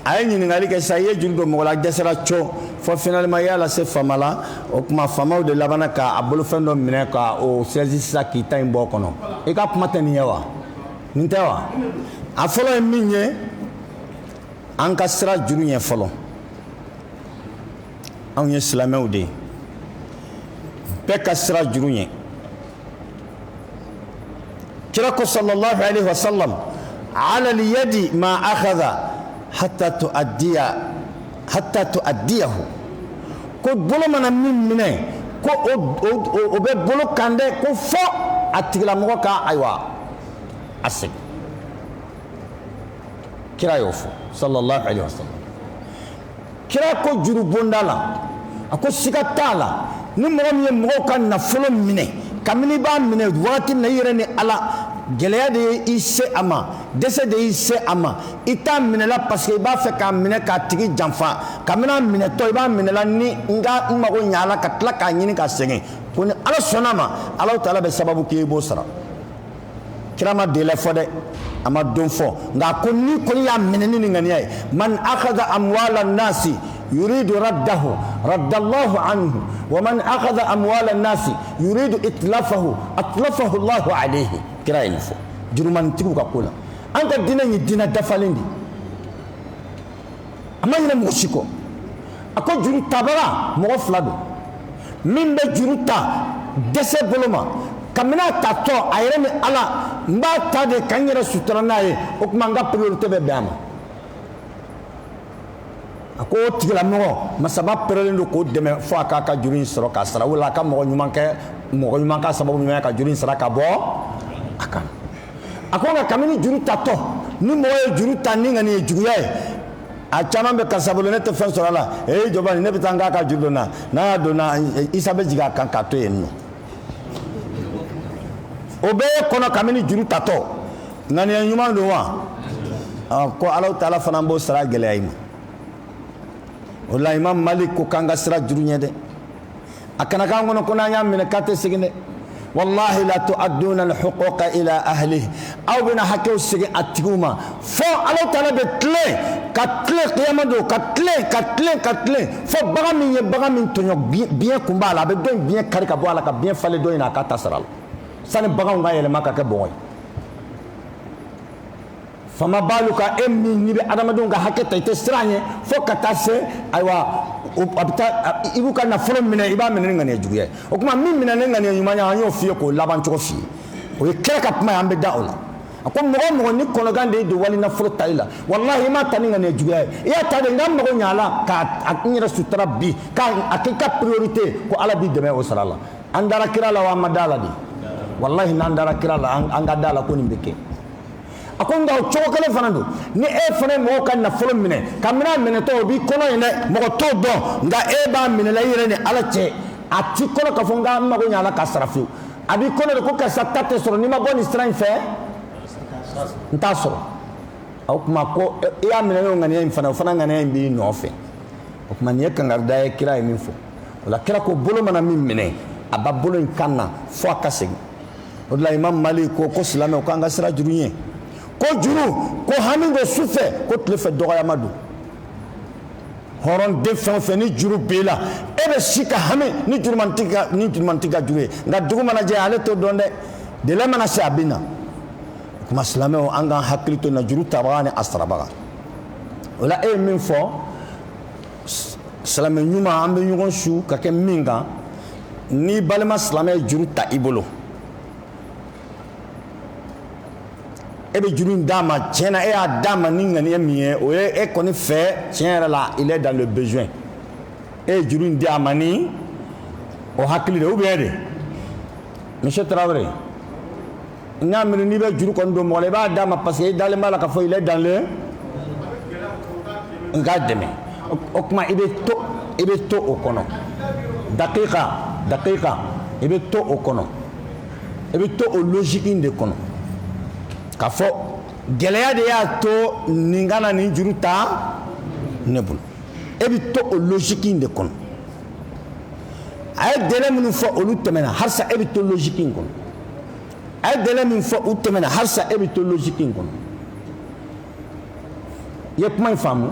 ay ɲininkali kɛ sa ye juru don mɔgɔ la dɛsɛra co fo finalement yala se fama la o kuma famaw de labana ka a bolofɛn dɔ minɛ ka o sɛzi sisan k'i ta in bɔ kɔnɔ i ka kuma tɛ nin ye wa nin tɛ wa a fɔlɔ ye min ye an ka sira juru ɲɛ fɔlɔ anw ye silamɛw de ye bɛɛ ka sira juru ɲɛ kira ko sallallahu alaihi wasallam ala liyadi ma akhadha hatta tuaddiyahu ko bolo mana min minɛ ko o bɛ bolo kan dɛ ko fɔ a tigilamɔgɔ ka ayiwa a segin kira y'o fɔ sallallahu alaihi wasallam kira ko juru bonda la a ko siga t'a la ni mɔgɔ min ye mɔgɔw ka nafolo minɛ kabini b'a minɛ wagati min na i yɛrɛ ni ala gɛlɛya de ye i se a ma dɛsɛ de y'i se a ma i t'a minɛla parce que i b'a fɛ k'a minɛ k'a tigi janfa kabini a minɛtɔ i b'a minɛla ni n mago ɲa a la ka tila k'a ɲini ka sɛgɛn ko ni ala sɔnna ma ala taala bɛ sababu k'i b'o sara kira ma deli fɔ dɛ a ma don fɔ nka ko ni kɔni y'a minɛ ni nin ŋaniya ye man akhadha amwala nasi yuridu raddahu raddallahu anhu wa man akhadha amwala nasi yuridu itlafahu atlafahu Allahu alayhi kira ye nin fɔ jurumanitigiw ka ko la an ka diinɛ ye diinɛ dafalen de a ma ɲinɛ mɔgɔ si kɔ a ko juru tabaga mɔgɔ fila don min bɛ juru ta dɛsɛ bolo ma kabini a tatɔ a yɛrɛ ni ala n b'a ta de ka n yɛrɛ sutura n'a ye o tuma n ka priorité bɛ bɛn a ma a ko o tigilamɔgɔ masaba pɛrɛlen don k'o dɛmɛ fo a k'a ka juru in sɔrɔ k'a sara wala a ka mɔgɔ ɲuman ka sababu ɲuman ye ka juru in sara ka bɔ a kan a ko nka kabini juru tatɔ ni mɔgɔ ye juru ta ni ŋani ye juguya ye a caman bɛ karisa bolo ne tɛ fɛn sɔrɔ a la jɔbani ne bɛ taa n k'a ka juru don na n'a y'a don na isa bɛ jigin a kan k'a to yen nɔ o bɛɛ ye kɔnɔ kabini juru tatɔ ŋaniya ɲuman don wa ko ala taala fana b'o sara gɛlɛya i ma o la imam malik ko k'an ka sira juru ɲɛ dɛ a kana k'an kɔnɔ ko n'an y'a minɛ k'a tɛ segin dɛ wallahi la tu'adduna al-huquqa ila ahlihi aw bɛna hakɛw segin a tigiw ma fo ala taala bɛ tilen ka tilen kiyama don ka tilen fo bagan min ye bagan min tɔɲɔ biɲɛ kun b'a la a bɛ dɔ in biɲɛ kari ka bɔ a la ka biɲɛ falen dɔ in na a k'a ta sara la sani baganw ka yɛlɛma ka kɛ bɔgɔ ye fama baalu ka e min n'i bɛ adamadenw ka hakɛ ta i tɛ siran ɲɛ fo ka taa se ayiwa a bɛ taa i b'u ka nafolo minɛ i b'a minɛ ni ŋaniya juguya ye o tuma min minɛ ni ŋaniya ɲuman ye an y'o f'i ye k'o laban cogo f'i ye o ye kira ka kuma ye an bɛ da o la a ko mɔgɔ o mɔgɔ ni kɔnɔgan de ye don wali nafolo ta i la walahi i m'a ta ni ŋaniya juguya ye i y'a ta de n ka mago ɲa a la k'a n yɛrɛ sutura bi k'a k'i ka priorité ko ala b'i dɛmɛ o sara la an dara kira la wa an ma da la de wallahi n'an dara kira la an ka da la ko nin bɛ kɛ a ko nka o cogo kelen fana don ni e fana ye mɔgɔw ka nafolo minɛ ka minɛ a minɛtɔ o b'i kɔnɔ yen dɛ mɔgɔ t'o dɔn nka e b'a minɛla i yɛrɛ ni ala cɛ a t'i kɔnɔ k'a fɔ n ka mago ɲa a la k'a sara fiyewu a b'i kɔnɔ de ko karisa ta tɛ sɔrɔ n'i ma bɔ nin sira in fɛ n t'a sɔrɔ o tuma ko i y'a minɛ n'o ŋaniya in fana o fana ŋaniya in b'i nɔfɛ o tuma nin ye kangarida ye kira ye min fɔ o la kira ko bolo mana min minɛ a ba bolo in kan na fo a ka segin o de la imam malik ko silamɛw k'an ka sira juru ɲɛ ko juru ko hami do su fɛ ko tile fɛ dɔgɔyama don hɔrɔnden fɛn o fɛn ni juru b'i la e bɛ si ka hami ni jurumantigi ka juru ye nka dugu mana jɛ ale t'o dɔn dɛ délai mana se a bɛ na o tuma silamɛw an k'an hakili to na juru tabaga ni a sarabaga o la e ye min fɔ silamɛ ɲuman an bɛ ɲɔgɔn su ka kɛ min kan ni balima silamɛ ye juru ta i bolo e bɛ juru in d'a ma tiɲɛna e y'a d'a ma ni ŋaniya min ye o ye e kɔni fɛ tiɲɛ yɛrɛ la il est dans le besoin e ye juru in di a ma ni o hakili de ou bien de monsieur Traoré n y'a miiri n'i bɛ juru kɔni don mɔgɔ la i b'a d'a ma parce que i dalen b'a la k'a fɔ il est dans le n k'a dɛmɛ o tuma i bɛ to o kɔnɔ daqiqa i bɛ to o kɔnɔ i bɛ to o logique in de kɔnɔ k'a fɔ gɛlɛya de y'a to nin ka na nin juru ta ne bolo e bɛ to o logique in de kɔnɔ a ye délai minnu fɔ olu tɛmɛna halisa e bɛ to logique in kɔnɔ a ye délai min fɔ u tɛmɛna halisa e bɛ to logique in kɔnɔ i ye kuma in faamu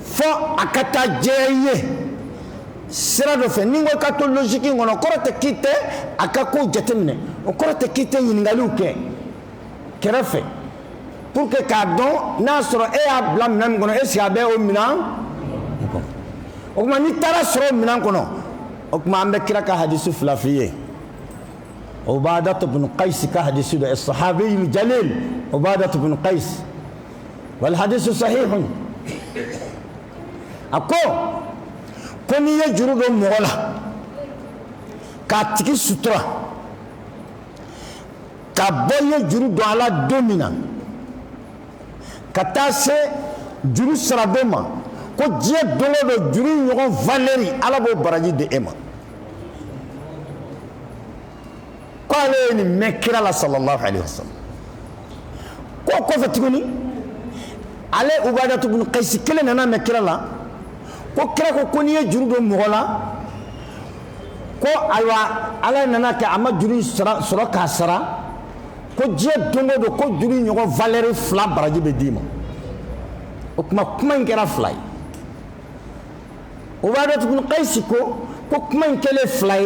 fo akata jeye sira do fe ningo ka to logique ngono korate kite akako jetemne o korate kite yingalu ke kerefe pour que kadon na soro e ablam nam ngono e siabe o minan o kuma ni tara soro minan kono o kuma ambe kiraka hadisu flafiye عبادة بن قيس كحديث الصحابي الجليل عبادة بن قيس والحديث صحيح أكو كوني يجرد مغلا كاتكي سترة كابو يجرد على دومنا كتاسي جرو سرادوما كو جيه دولو جرو يغن فاليري على بو براجي دي إما قال لي مكر الله صلى الله عليه وسلم كو فتقولي على عبادة بن قيس كلنا انا مكر الله كو كرا كو كوني جرود مغلا كو ايوا على نانا كاما جوري سرا كاسرا كو جي دونغو دو كو جوري نيغو فاليري فلا براجي بديما وكما كما نكرا فلاي عبادة بن قيس كو كما نكلي فلاي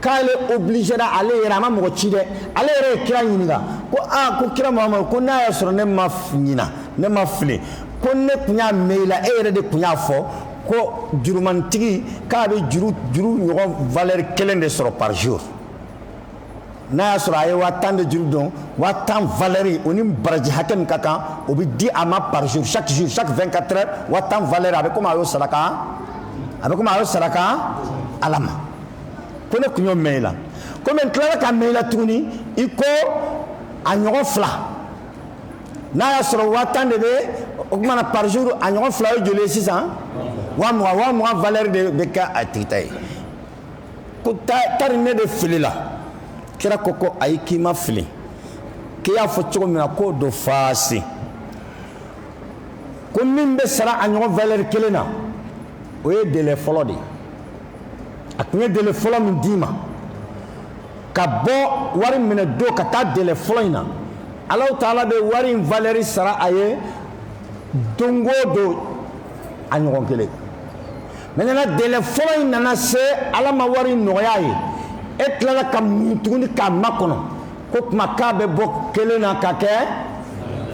kale obligé da ale yera ma mo chide ale yera kira nyiniga ko ko kira mama ko na ya soro ne ma nyina ne ma fle ko ne kunya meila yera de kunya fo ko jurumantigi ka be juru nyogo valeur kelen de soro par jour na ya soro ay watan de juru don watan valeur oni baraji hakem kaka obi di ama par jour chaque 24 heures watan valeur avec comment yo saraka alama kone kunyo meila comme clara ka meila tuni iko anyo fla na ya soro watan de be augmana par jour anyo fla yo jole 600 wa mois valeur de ka atitay ko tarine de filila kira koko aiki ma fili ke ya fo chogo mina ko do fasi ko nimbe sara anyo valeur kelena o ye de le folodi akunye dele folo min dima ka bo wari mine do ka ta dele folo ina Allah taala be wari valeri sara aye dongo do anyo kele menena dele folo ina na se ala ma wari noya ye etlala kam tuguni ka makono ko kuma ka be bo kele na ka ke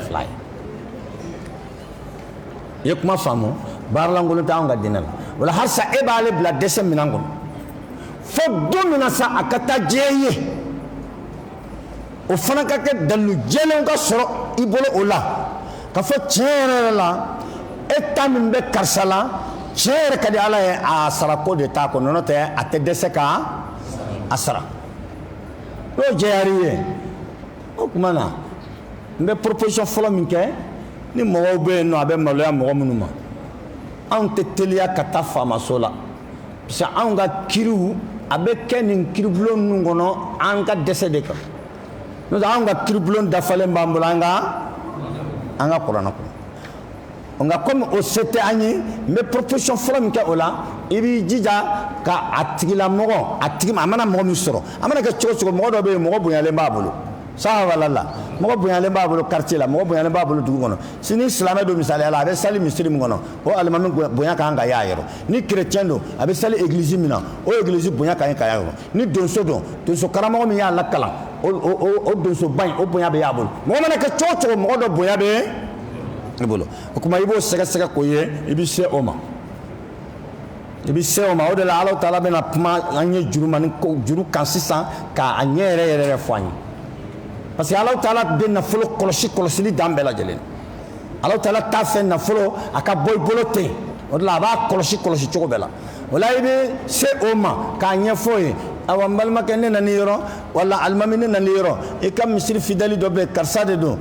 fly ye kuma famo barlangolo ta nga dinal wala harsa e bale bla dese minango fo domina sa akata jeye o fana ka ke dalu jelen ka soro ibolo ola ka fo chere la etam be karsala chere ka di ala e asara ko de ta ko nono te ate dese ka asara o jeyariye o kumana mbe proposition folo minke ni mo be no abe malo ya mo munuma an te telia kata fama sola bisa an ga kiru abe kenin kirblon nungono anga dese ka no anga kirblon da falen bambulanga anga qur'ana ko onga comme o sete ani me proposition from ka ola ibi jija ka atigila mogo atigima amana mogo misoro amana ka chocho mogo do be mogo bunyale mbabulu saha walala mogo bunyale mbabulu quartier la mogo bunyale mbabulu dugono sini islam do misali ala abe sali muslim ngono o almami bunya ka anga yaayero ni chrétien do abe sali église mina o église bunya ka anga yaayero ni donso karamo mi ya lakala o donso ban o bunya be yabulu mogo mana ka chocho mogo do bunya be ibolo kuma ibo sega ko ye ibi se oma o de la Allah taala bena puma anye juru man ko juru kan sisan ka anye yere fani parce que Allah taala bena folo kolosi dambela jelen Allah taala ta fe na folo aka boy bolote o de la ba kolosi chogo bela wala ibi se oma ka anye foye awam balma kenne na niro wala almamine na niro e kam misri fideli do be karsade do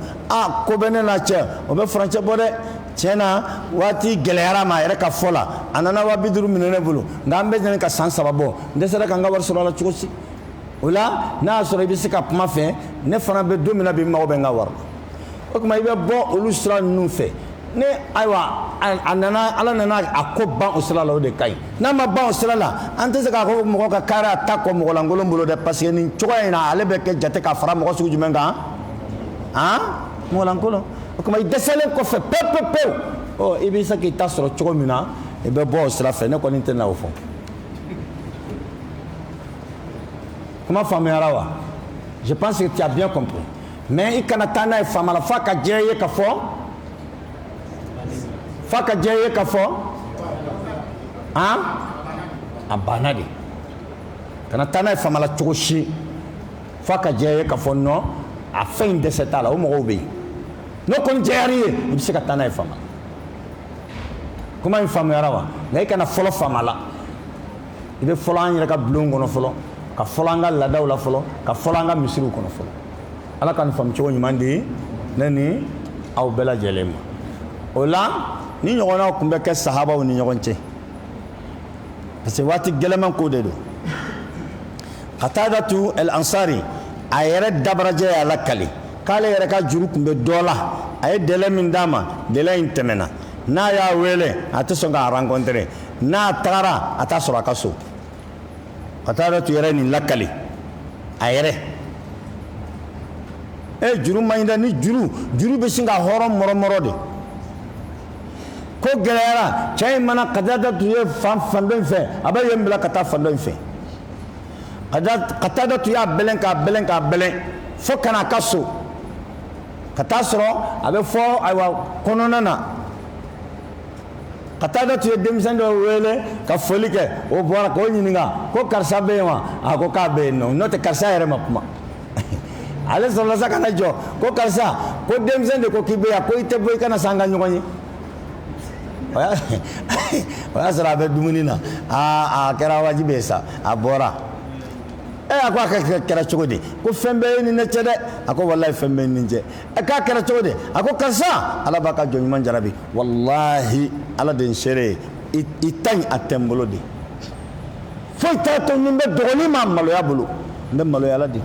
ko bene na che o be franche bode chena wati gelera ma ere ka fola anana wa biduru minene bulu ngambe jene ka san sababo ndesera kanga war sura la chukosi wala na sura bisika pma fe ne fana be domina be ma o be ngawar o kuma ibe bo olusra nu fe ne aywa anana ala nana akoba osala la de kai na ma ba osala la ante se ka ko mo ka kara ta ko mo la ngolo mbolo de parce que ni choya ina ale be ke jate ka fara mo su jumenga mo la ngolo ko may deselen ko fe pepe oh i bɛ se k'i ta sɔrɔ cogo min na i bɛ bɔ o sira fɛ ne kɔni tɛ na o fɔ kuma faamuyara wa je pense que tu as bien compris mais i kana taa n'a ye faama la f'a ka diya i ye ka fɔ han a banna de kana taa n'a ye faama la cogo si f'a ka diya i ye ka fɔ non a fɛn in dɛsɛ t'a la o mɔgɔw bɛ yen n'o kɔni diyara i ye i bɛ se ka taa n'a ye faama la kuma in faamuyara wa nka i kana fɔlɔ faama la i bɛ fɔlɔ an yɛrɛ ka bulon kɔnɔ fɔlɔ ka fɔlɔ an ka laadaw la fɔlɔ ka fɔlɔ an ka misiriw kɔnɔ fɔlɔ ala ka nin faamu cogo ɲuman di ne ni aw bɛɛ lajɛlen ma o la ni ɲɔgɔnnaw tun bɛ kɛ sahabaw ni ɲɔgɔn cɛ parce que waati gɛlɛman ko de don Qatadatu al-Ansari a yɛrɛ dabarajɛ y'a lakali k'ale yɛrɛ ka juru tun bɛ dɔ la a ye délai min d'a ma délai in tɛmɛna n'a y'a wele a tɛ sɔn k'a rencontrer n'a tagara a t'a sɔrɔ a ka so Qatadatu yɛrɛ nin lakali a yɛrɛ juru man ɲi dɛ ni juru bɛ sin ka hɔrɔn mɔrɔmɔrɔ de ko gɛlɛyara cɛ in mana Qatadatu ye fan dɔ in fɛ a bɛ yen bila ka taa fan dɔ in fɛ Qatadatu y'a bɛlɛn k'a bɛlɛn fo ka na a ka so ka taa sɔrɔ a bɛ fɔ ayiwa kɔnɔna na Qatadatu ye denmisɛn dɔ wele ka foli kɛ o bɔra k'o ɲininka ko karisa bɛ yen wa a ko k'a bɛ yen nɔ n'o tɛ karisa yɛrɛ ma kuma ale sɔrɔla sa ka na jɔ ko karisa ko denmisɛn de ko k'i bɛ yan ko i tɛ bɔ i kana sa an ka ɲɔgɔn ye o y'a sɔrɔ a bɛ dumuni na a kɛra wajibi ye sa a bɔra a ko a kɛra cogo di ko fɛn bɛɛ ye ni ne cɛ dɛ a ko walahi fɛn bɛɛ ye ni cɛ k'a kɛra cogo di a ko karisa ala b'a ka jɔn ɲuman jarabi walahi ala de n seere ye i ta in a tɛ n bolo de foyi t'a to ni n bɛ dɔgɔnin ma maloya bolo n bɛ maloya ala de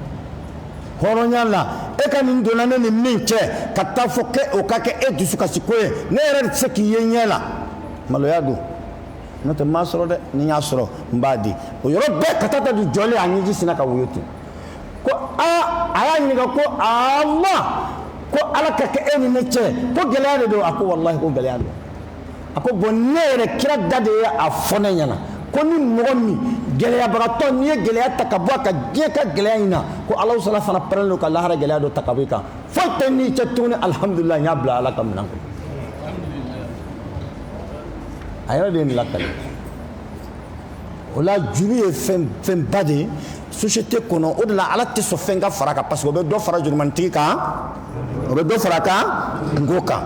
hɔrɔnya la e ka nin donna ne ni min cɛ ka taa fɔ o ka kɛ e dusukasi ko ye ne yɛrɛ tɛ se k'i ye ɲɛ la maloya don n'o tɛ n m'a sɔrɔ dɛ ni n y'a sɔrɔ n b'a di o yɔrɔ bɛɛ Qatadatu jɔlen a ɲɛji sinna ka woyo ten ko a y'a ɲininka ko Allah ko ala ka kɛ e ni ne cɛ ko gɛlɛya de don a ko walahi ko gɛlɛya don a ko bon ne yɛrɛ kira da de ye a fɔ ne ɲɛna ko ni mɔgɔ min gɛlɛyabagatɔ n'i ye gɛlɛya ta ka bɔ a ka diɲɛ ka gɛlɛya in na ko Alahu Taala fana pɛrɛnnen don ka lahara gɛlɛya dɔ ta ka bɔ i kan foyi tɛ n'i cɛ tuguni alhamdulilayi n y'a bila ala ka minɛn kɔnɔ a yɛrɛ de ye nin lakali o la juru ye fɛnba de ye société kɔnɔ o de la ala tɛ sɔn fɛn ka fara kan parce que o bɛ dɔ fara jurumanitigi kan o bɛ dɔ fara a kan ngo kan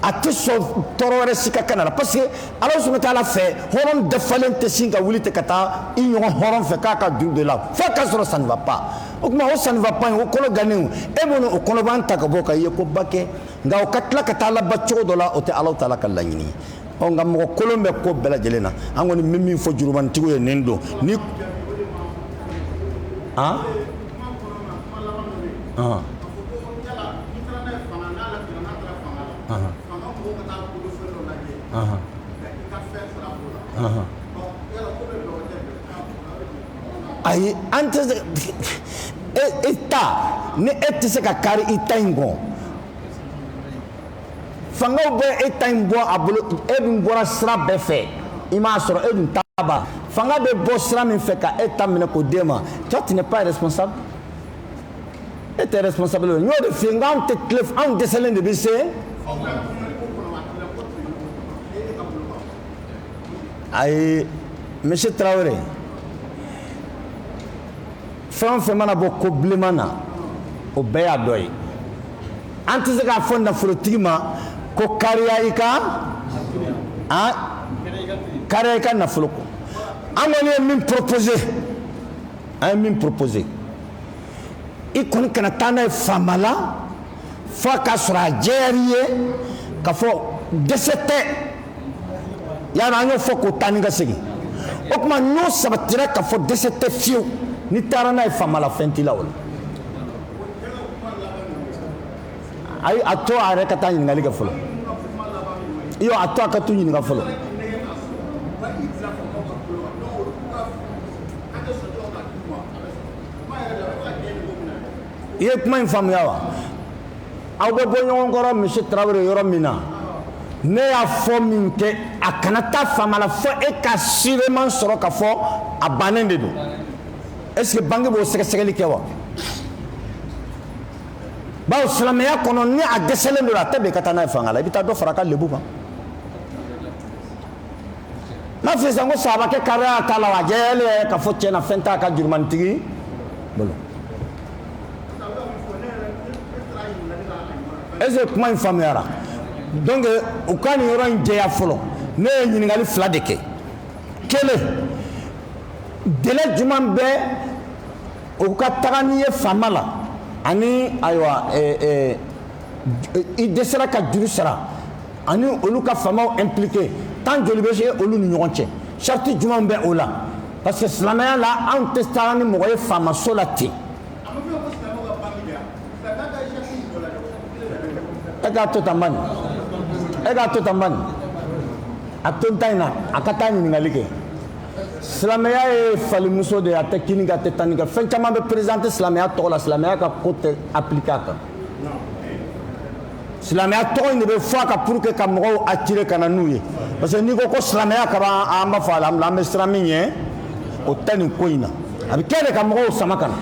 a tɛ sɔn tɔɔrɔ wɛrɛ si ka kan na parce que ala subahana taala fɛ hɔrɔn dafalen tɛ sin ka wuli ten ka taa i ɲɔgɔn hɔrɔn fɛ k'a ka juru de la fo k'a sɔrɔ ça ne va pas o tuma o ça ne va pas o kɔnɔ gannen e b'o o kɔnɔban ta ka bɔ ka ye ko ba kɛ nka o ka tila ka taa laban cogo dɔ la o tɛ ala taala ka laɲini ye nka mɔgɔ kolon bɛ ko bɛɛ lajɛlen na an kɔni bɛ min fɔ jurumanitigiw ye nin don ni ayi an tɛ se e ta ni e tɛ se ka kari i ta in kɔ fangaw bɛ e ta in bɔ a bolo e dun bɔra sira bɛɛ fɛ i m'a sɔrɔ e dun t'a ban fanga bɛ bɔ sira min fɛ ka e ta minɛ k'o d'e ma toi tu n'es pas responsable e tɛ responsable n y'o de f'i ye n k'anw tɛ tile anw dɛsɛlen de bɛ se ayi monsieur Traoré fɛn o fɛn mana bɔ ko bilenman na o bɛɛ y'a dɔ ye an tɛ se k'a fɔ nafolotigi ma ko kariya i ka kariya i ka nafolo kɔ an kɔni ye min proposé i kɔni kana taa n'a ye faama la fo k'a sɔrɔ a diyara i ye ka fɔ dɛsɛ tɛ yala an y'o fɔ k'o taa ni ka segin o tuma n'o sabatira ka fɔ dɛsɛ tɛ fiyewu ni taara n'a ye faama la fɛn t'i la o la ayi a to a yɛrɛ ka taa ɲininkali kɛ fɔlɔ iyo a to a ka t'u ɲininka fɔlɔ i ye kuma in faamuya wa aw bɛ bɔ ɲɔgɔn kɔrɔ monsieur Traoré yɔrɔ min na ne y'a fɔ min kɛ a kana taa faama la fo e ka sirement sɔrɔ ka fɔ a bannen de don est ce que banque b'o sɛgɛsɛgɛli kɛ wa bawo silamɛya kɔnɔ ni a dɛsɛlen don a tɛ bɛn ka taa n'a ye fanga la i bɛ taa dɔ fara a ka lebu kan n'a fɔ sisan ko sahabakɛ kariya t'a la wa jɛlen ka fɔ tiɲɛna fɛn t'a ka jurumanitigi bolo est ce que kuma in faamuyara donc u ka nin yɔrɔ in jɛya fɔlɔ ne ye ɲininkali 2 de kɛ kelen délai juman bɛ u ka taga n'i ye faama la ani ayiwa i dɛsɛra ka juru sara ani olu ka faamaw impliqué tant joli bɛ se olu ni ɲɔgɔn cɛ charte juman bɛ o la parce que silamɛya la anw tɛ taga ni mɔgɔ ye faamaso la ten e k'a to tan bani e k'a to tan bani a to n ta in na a ka taa ɲininkali kɛ silamɛya ye falimuso de ye a tɛ kini kɛ a tɛ tani kɛ fɛn caman bɛ présenté silamɛya tɔgɔ la silamɛya ka ko tɛ appliqué a kan silamɛya tɔgɔ in de bɛ fɔ a kan pour que ka mɔgɔw attirer ka na n'u ye parce que n'i ko ko silamɛya ka ban an b'a fɔ alhamdulilah an bɛ siran min ɲɛ o tɛ nin ko in na a bɛ kɛ de ka mɔgɔw sama ka na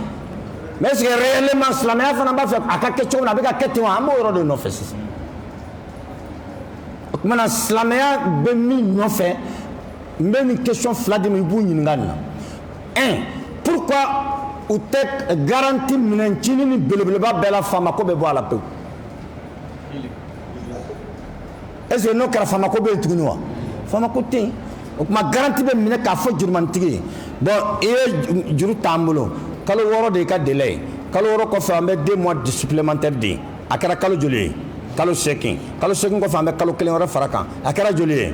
mais est ce que réellement silamɛya fana b'a fɛ a ka kɛ cogo min na a bɛ ka kɛ ten wa an b'o yɔrɔ de nɔfɛ sisan o tuma na silamɛya bɛ min nɔfɛ n bɛ nin question 2 di ma i b'u ɲininka nin na 1 pourquoi u tɛ garantie minɛncinin ni belebeleba bɛɛ la faamako bɛ bɔ a la pewu est ce que n'o kɛra faamako bɛ yen tuguni wa faamako tɛ yen o tuma garantie bɛ minɛ k'a fɔ jurumanitigi ye bon i ye juru t'an bolo kalo 6 de y'i ka délai ye kalo 6 kɔfɛ an bɛ 2 mois de supplémentaire di a kɛra kalo joli ye kalo 8 kɔfɛ an bɛ kalo 1 wɛrɛ fara kan a kɛra joli ye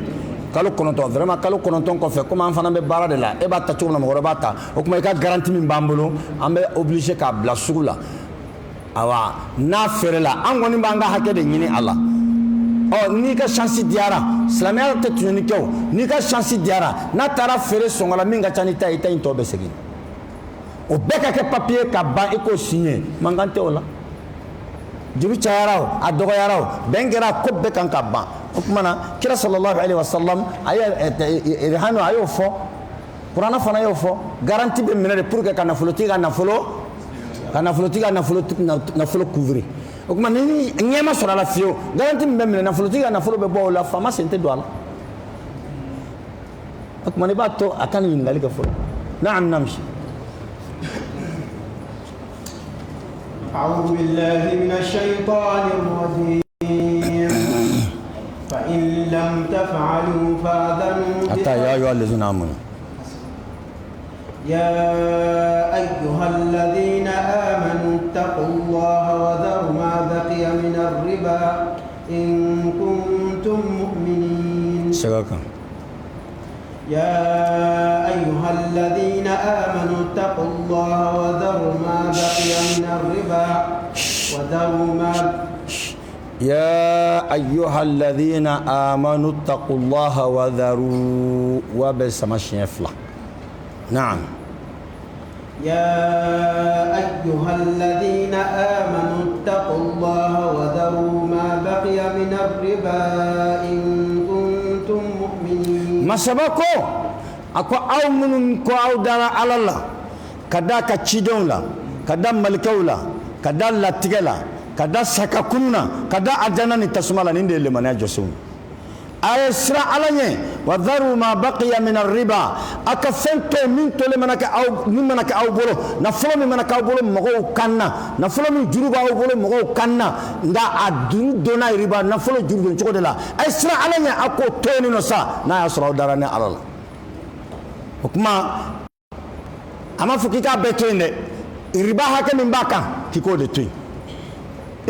kalo 9 vraiment kalo 9 kɔfɛ comme an fana bɛ baara de la e b'a ta cogo min na mɔgɔ wɛrɛ b'a ta o tuma i ka garantie min b'an bolo an bɛ obligé k'a bila sugu la awa n'a feerela an kɔni b'an ka hakɛ de ɲini a la n'i ka chance diyara silamɛya tɛ tuɲɛni kɛ o n'i ka chance diyara n'a taara feere sɔngɔ la min ka ca ni ta ye i ta in tɔ bɛ segin o bɛɛ ka kɛ papier ka ban i k'o signé mankan tɛ o la juru cayara o a dɔgɔyara o bɛn kɛra ko bɛɛ kan ka ban o tuma na kira sallallahu alaihi wasallam a ye irhanu a y'o fɔ kuranɛ fana y'o fɔ garantie bɛ minɛ de pour que ka nafolotigi ka nafolo couvrir o tuma ni ɲɛma sɔrɔ a la fiyewu garantie min bɛ minɛ nafolotigi ka nafolo bɛ bɔ o la faama sen tɛ don a la o tuma i b'a to a ka nin ɲininkali kɛ fɔlɔ naam namsi أعوذ بالله من الشيطان الرجيم فإن لم تفعلوا فآذنوا حتى يا أيها الذين آمنوا يا أيها الذين آمنوا اتقوا الله وذروا ما بقي من الربا إن كنتم مؤمنين يا أيها الذين آمنوا اتقوا الله وذروا ما بقي من الربا يا أيها الذين آمنوا اتقوا الله وذروا وبسمشي فلا نعم يا أيها الذين آمنوا اتقوا الله وذروا ما بقي من الربا إن كنتم مؤمنين ما سبقوا أكو أو من كو أو دار على الله كذا كتشيدون لا كذا ملكولا كذا لاتجلا كذا سكاكونا كذا أجانا نتسمع لنين اللي من يجسون أي سرا على وذروا ما بقي من الربا أكفنتو من تولي منك أو من منك أو بولو نفلو من منك أو بولو مغو كنا نفلو من جروب أو بولو مغو كنا ندا أدرو دونا ربا نفلو جروب نشكو دلا أي سرا على أكو توني نسا نا يسرا داراني على الله حكما أما فكيكا بتوين ربا هكا من باكا كيكو دي توين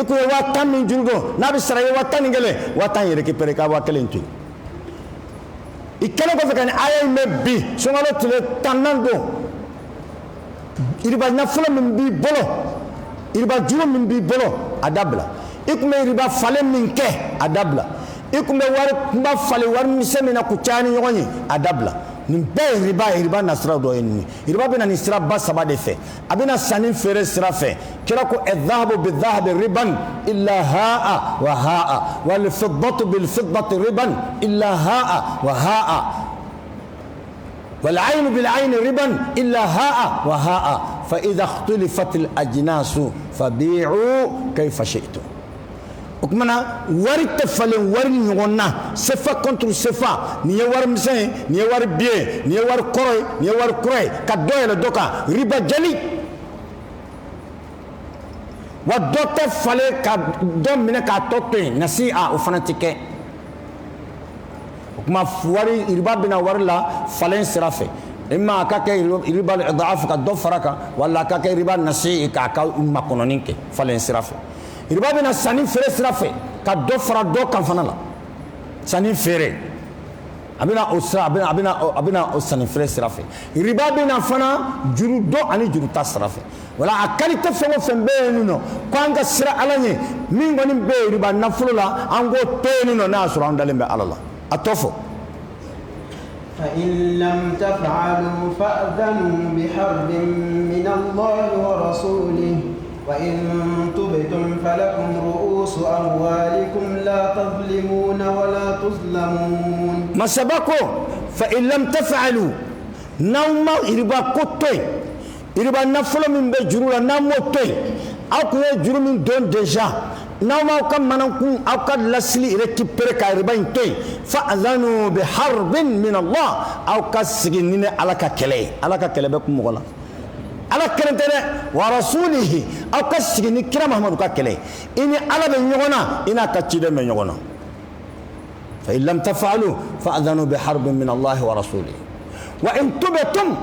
iko watan min jurgo nabi sara watan ngele watan yere ke pere ka wakelen tu ikelo ko fekani aya mebbi songalo tile tanango iriba na fulo min bi bolo iriba juwo min bi bolo adabla ikume iriba fale min ke adabla ikume war mba fale war mi semina ku chani yoni adabla nin bɛɛ ye riba nasira dɔ ye nin ye riba bɛna nin sira ba saba de fɛ a bɛna sanni feere sira fɛ kira ko adh-dhahabu bidh-dhahabi riban illa ha'a wa ha'a wal fiddatu bil fiddati riban illa ha'a wa ha'a wal 'aynu bil 'ayni riban illa ha'a wa ha'a fa idha ikhtalafat al ajnasu fabi'u kayfa shi'tum. O kumana wari tɛ falen wari ɲɔgɔn na sefa contre sefa nin ye wari misɛn ye nin ye wari biye ye nin ye wari kɔrɔ ye nin ye wari kura ye ka dɔ yɛlɛ dɔ kan riba jali wa dɔ tɛ falen ka dɔ minɛ k'a tɔ to yen nasiha o fana tɛ kɛ o kuma wari riba bɛna wari la falen sira fɛ imma a ka kɛ riba al-id'af ka dɔ fara kan wala a ka kɛ riba nasiha k'a ka makɔnɔni kɛ falen sira fɛ. riba bɛna sanni feere sira fɛ ka dɔ fara dɔ kan fana la sanni feere a bɛna o sira a bɛna o sanni feere sira fɛ riba bɛna fana juru dɔ ani juru ta sira fɛ wala a qualité fɛn o fɛn bɛ yen nɔ ko an ka sira ala ɲɛ min kɔni bɛ yen riba nafolo la an k'o to yen nɔ n'a y'a sɔrɔ an dalen bɛ ala la a tɔ fɔ. فإن لم تفعلوا فأذنوا بحرب من الله ورسوله وإن تبتم فلكم رؤوس أموالكم لا تظلمون ولا تظلمون. ما سبقوا فإن لم تفعلوا نوم إربا كوتوي إربا نفلو من بجرولا ناموتوي أو كي جرو من دون ديجا نوم أو كم منكم أو كد لسلي ركبرك إربا توي فأذنوا بحرب من الله أو كسجنين على ككلي بكم مغلا ala kɛrɛntɛ dɛ wa rasulihi aw ka sigi ni kira mahamadu ka kɛlɛ i ni ala bɛ ɲɔgɔn na i n'a ka ciden bɛ ɲɔgɔn na fa in lam taf'alu fa'adhanu bi harbin min allahi wa rasulihi wa in tubtum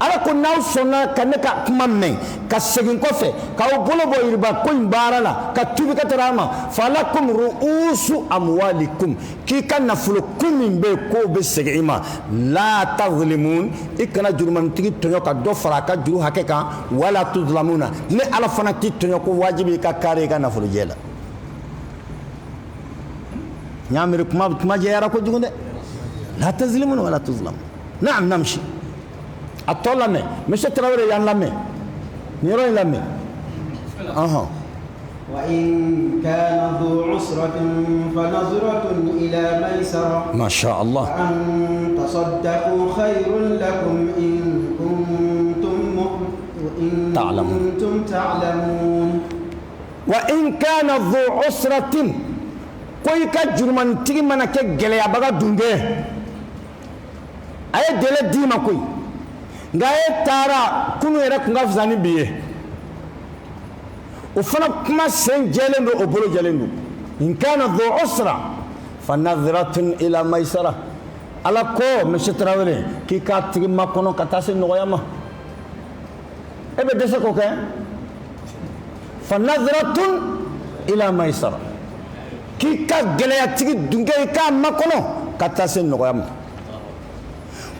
ala ko n'aw sɔnna ka ne ka kuma mɛn ka segin kɔfɛ k'aw bolo bɔ yiriba ko in baara la ka tubi ka tɛrɛ a ma falakum ru'usu amwalikum k'i ka nafolo kun min bɛ yen k'o bɛ segin i ma la tazlimun i kana jurumanitigi tɔɲɔ ka dɔ fara a ka juru hakɛ kan wala tuzlamuna ne ala fana t'i tɔɲɔ ko wajibi i ka kari i ka nafolojɛ la n y'a miiri kuma jɛyara kojugu dɛ la tazlimuna wala tuzlamun naam namshi a tɔ lamɛn monsieur Traoré y'an lamɛn nin yɔrɔ in lamɛn وإن كان ذو عسرة فنظرة إلى ميسرة ما شاء الله وأن تصدقوا خير لكم إن كنتم تعلمون وإن كان ذو عسرة كوي كجرمان تيجي منا كجليا بقى دونجه أي دلة ديما كوي غاية تارا كنو يرك نغفزاني بيه وفنا كما سين جلندو أبولو جلندو إن كان ذو عسرة فنظرة إلى ميسرة على كو مشي تراولي كي كاتيجي ما كونو كتاسي نغيما إبه دسكو كه فنظرة إلى ميسرة كي كجليا تيجي دونجي كا ما كونو كتاسي نغيما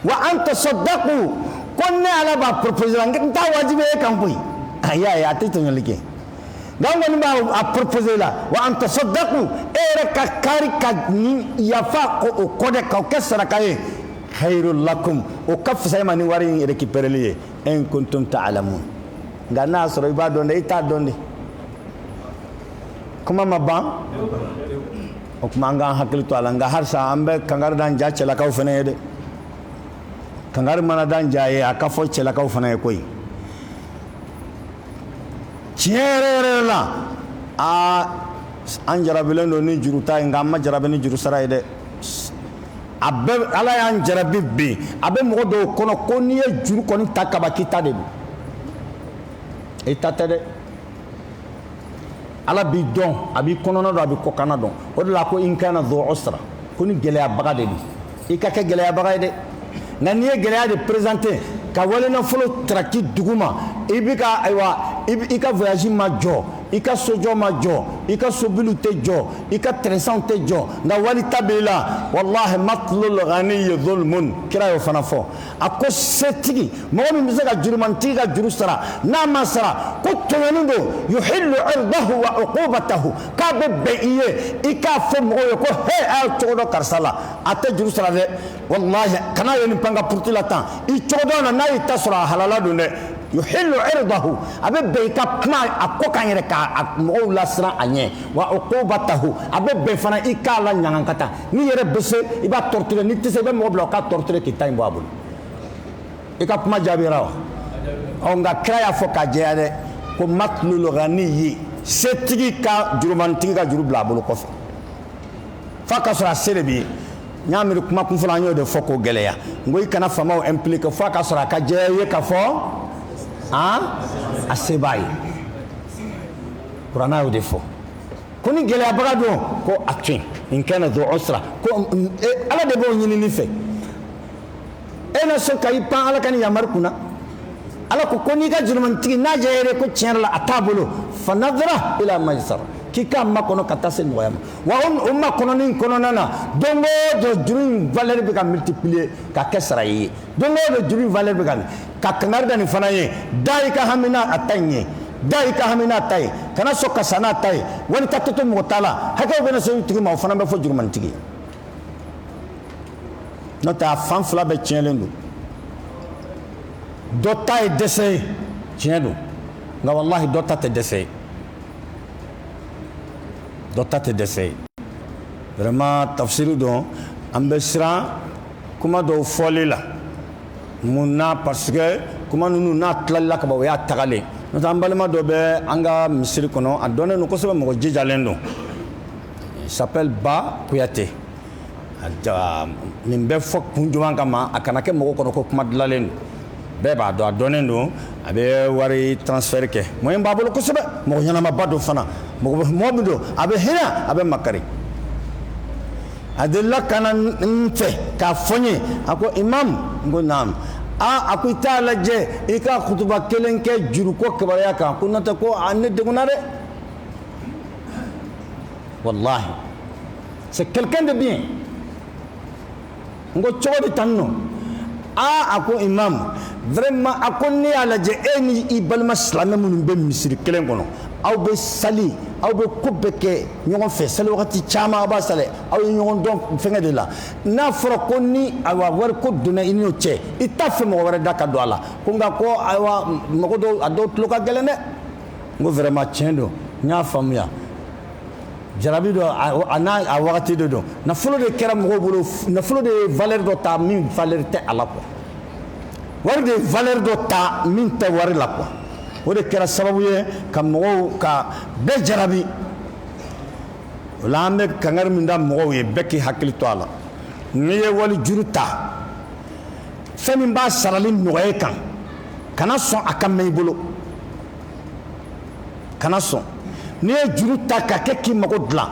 وأن تصدقوا كنا على باب proposal kita wajib kan pui ya ati tu nyalike gangan ba a proposal la wa an tasaddaqu era ka kari ka ni yafa ko de ka kesra kai khairul lakum o kaf say mani wari récupérer lié en kuntum ta'lamun ngana soro iba donde ita donde kuma mabba o kuma nga hakil to ala nga har sa ambe kangar dan ja cela ka fene de kangar mana dan jaye aka fo cela ka fana koy tiere la a an jarabelen do ni juruta ngam jarabeni juru saray de abbe ala yan jarabi bi abbe mo do kono ko ni juru ko ni takaba kita de etate de ala bi don abi kono do abi ko kana don o de la ko in kana dhu usra ko ni gele abaga de e ka ke gele abaga de nani ye gɛlɛya de présenter ka wale nafolo traki duguma i bi ka aywa i ka voyage ma jɔ i ka sojɔ ma jɔ i ka sobiliw tɛ jɔ i ka tɛrɛsanw tɛ jɔ nka wali ta b'i la wallahi matlul ghaniyi zulmun kira y'o fana fɔ a ko setigi mɔgɔ min bɛ se ka jurumantigi ka juru sara n'a ma sara ko tɔɲɔni don yuhillu irdahu wa uqubatahu k'a bɛ bɛn i ye i k'a fɔ mɔgɔw ye ko he a ye cogo dɔ karisa la a tɛ juru sara dɛ wallahi kana ye nin pan ka puruti la tan i cogo dɔ na n'a y'i ta sɔrɔ a halala don dɛ yuhillu irdahu a bɛ bɛn i ka kuma a ko kan yɛrɛ ka mɔgɔw lasiran a ɲɛ wa uqubatahu a bɛ bɛn fana i k'a la ɲagan ka taa n'i yɛrɛ bɛ se i b'a torturer n'i tɛ se i bɛ mɔgɔ bila o k'a torturer k'i ta in bɔ a bolo i ka kuma jaabira wa nka kira y'a fɔ k'a jɛya dɛ ko matlul ghaniyi setigi ka jurumantigi ka juru bila a bolo kɔfɛ f'a ka sɔrɔ a se de b'i n y'a miiri kuma kun fɔlɔ an y'o de fɔ k'o gɛlɛya n ko i kana faamaw impliquer f'a ka sɔrɔ a ka jɛya i ye k'a fɔ a se b'a ye kuranɛ y'o de fɔ ko ni gɛlɛyabaga don ko a to yen in kana dhu usra ko ala de b'o ɲini nin fɛ e na sɔn ka i pan ala ka ni yamari kunna ala ko n'i ka jurumantigi n'a jɛya ko tiɲɛ yɛrɛ la a t'a bolo fa nadra ila maisara k'i k'a makɔnɔ ka taa se nɔgɔya ma wa o makɔnɔni kɔnɔna na don o don juru in valeur bɛ ka multiplier ka kɛ sara ye don o don juru in valeur bɛ ka kangari da nin fana ye da i ka hami n'a ta in ye da i ka hami n'a ta ye kana sɔn ka sa n'a ta ye wali ta tɛ to mɔgɔ ta la hakɛw bɛ na se tigi ma o fana bɛ fɔ jurumantigi n'o tɛ a fan fila bɛɛ tiɲɛlen don dɔ ta ye dɛsɛ ye tiɲɛ don nka walahi dɔ ta tɛ dɛsɛ ye dɔ ta tɛ dɛsɛ ye vraiment tafsiri don an bɛ siran kuma dɔw fɔli la mun na parce que kuma ninnu n'a tilalila ka ban o y'a tagalen n'o tɛ an balima dɔ bɛ an ka misiri kɔnɔ a dɔnnen don kosɛbɛ mɔgɔ jijalen don il s'appelle Ba Kuyate nin bɛ fɔ kun jumɛn kama a kana kɛ mɔgɔ kɔnɔ ko kuma dilanlen don bɛɛ b'a dɔn a dɔnnen don a bɛ wari transfert kɛ moyen b'a bolo kosɛbɛ mɔgɔ ɲɛnamaba don fana mɔgɔ min don a bɛ hinɛ a bɛ makari a delila ka na n fɛ k'a fɔ n ye a ko imam n ko naam a ko i t'a lajɛ i ka kutuba kelen kɛ juruko kibaruya kan ko n'o tɛ ko ne degunna dɛ wallahi c'est quelqu'un de bien n ko cogo di tan nɔ a ko imam vraiment a ko ne y'a lajɛ e ni i balima silamɛ minnu bɛ misiri kelen kɔnɔ aw bɛ sali aw bɛ ko bɛɛ kɛ ɲɔgɔn fɛ sali wagati caman aw b'a sali aw ye ɲɔgɔn dɔn fɛngɛ de la n'a fɔra ko ni ayiwa wari ko donna i n'o cɛ i t'a fɛ mɔgɔ wɛrɛ da ka don a la ko nka ko ayiwa mɔgɔ dɔw a dɔw tulo ka gɛlɛn dɛ n ko vraiment tiɲɛ don n y'a faamuya jarabi dɔ a n'a a wagati de don nafolo de kɛra mɔgɔw bolo nafolo de ye valeur dɔ ta min valeur tɛ a la quoi wari de ye valeur dɔ ta min tɛ wari la quoi o de kɛra sababu ye ka mɔgɔw ka bɛɛ jarabi o la an bɛ kangari min da mɔgɔw ye bɛɛ k'i hakili to a la n'i ye wali juru ta fɛn min b'a sarali nɔgɔya i kan kana sɔn a ka mɛn i bolo kana sɔn n'i ye juru ta ka kɛ k'i mago dilan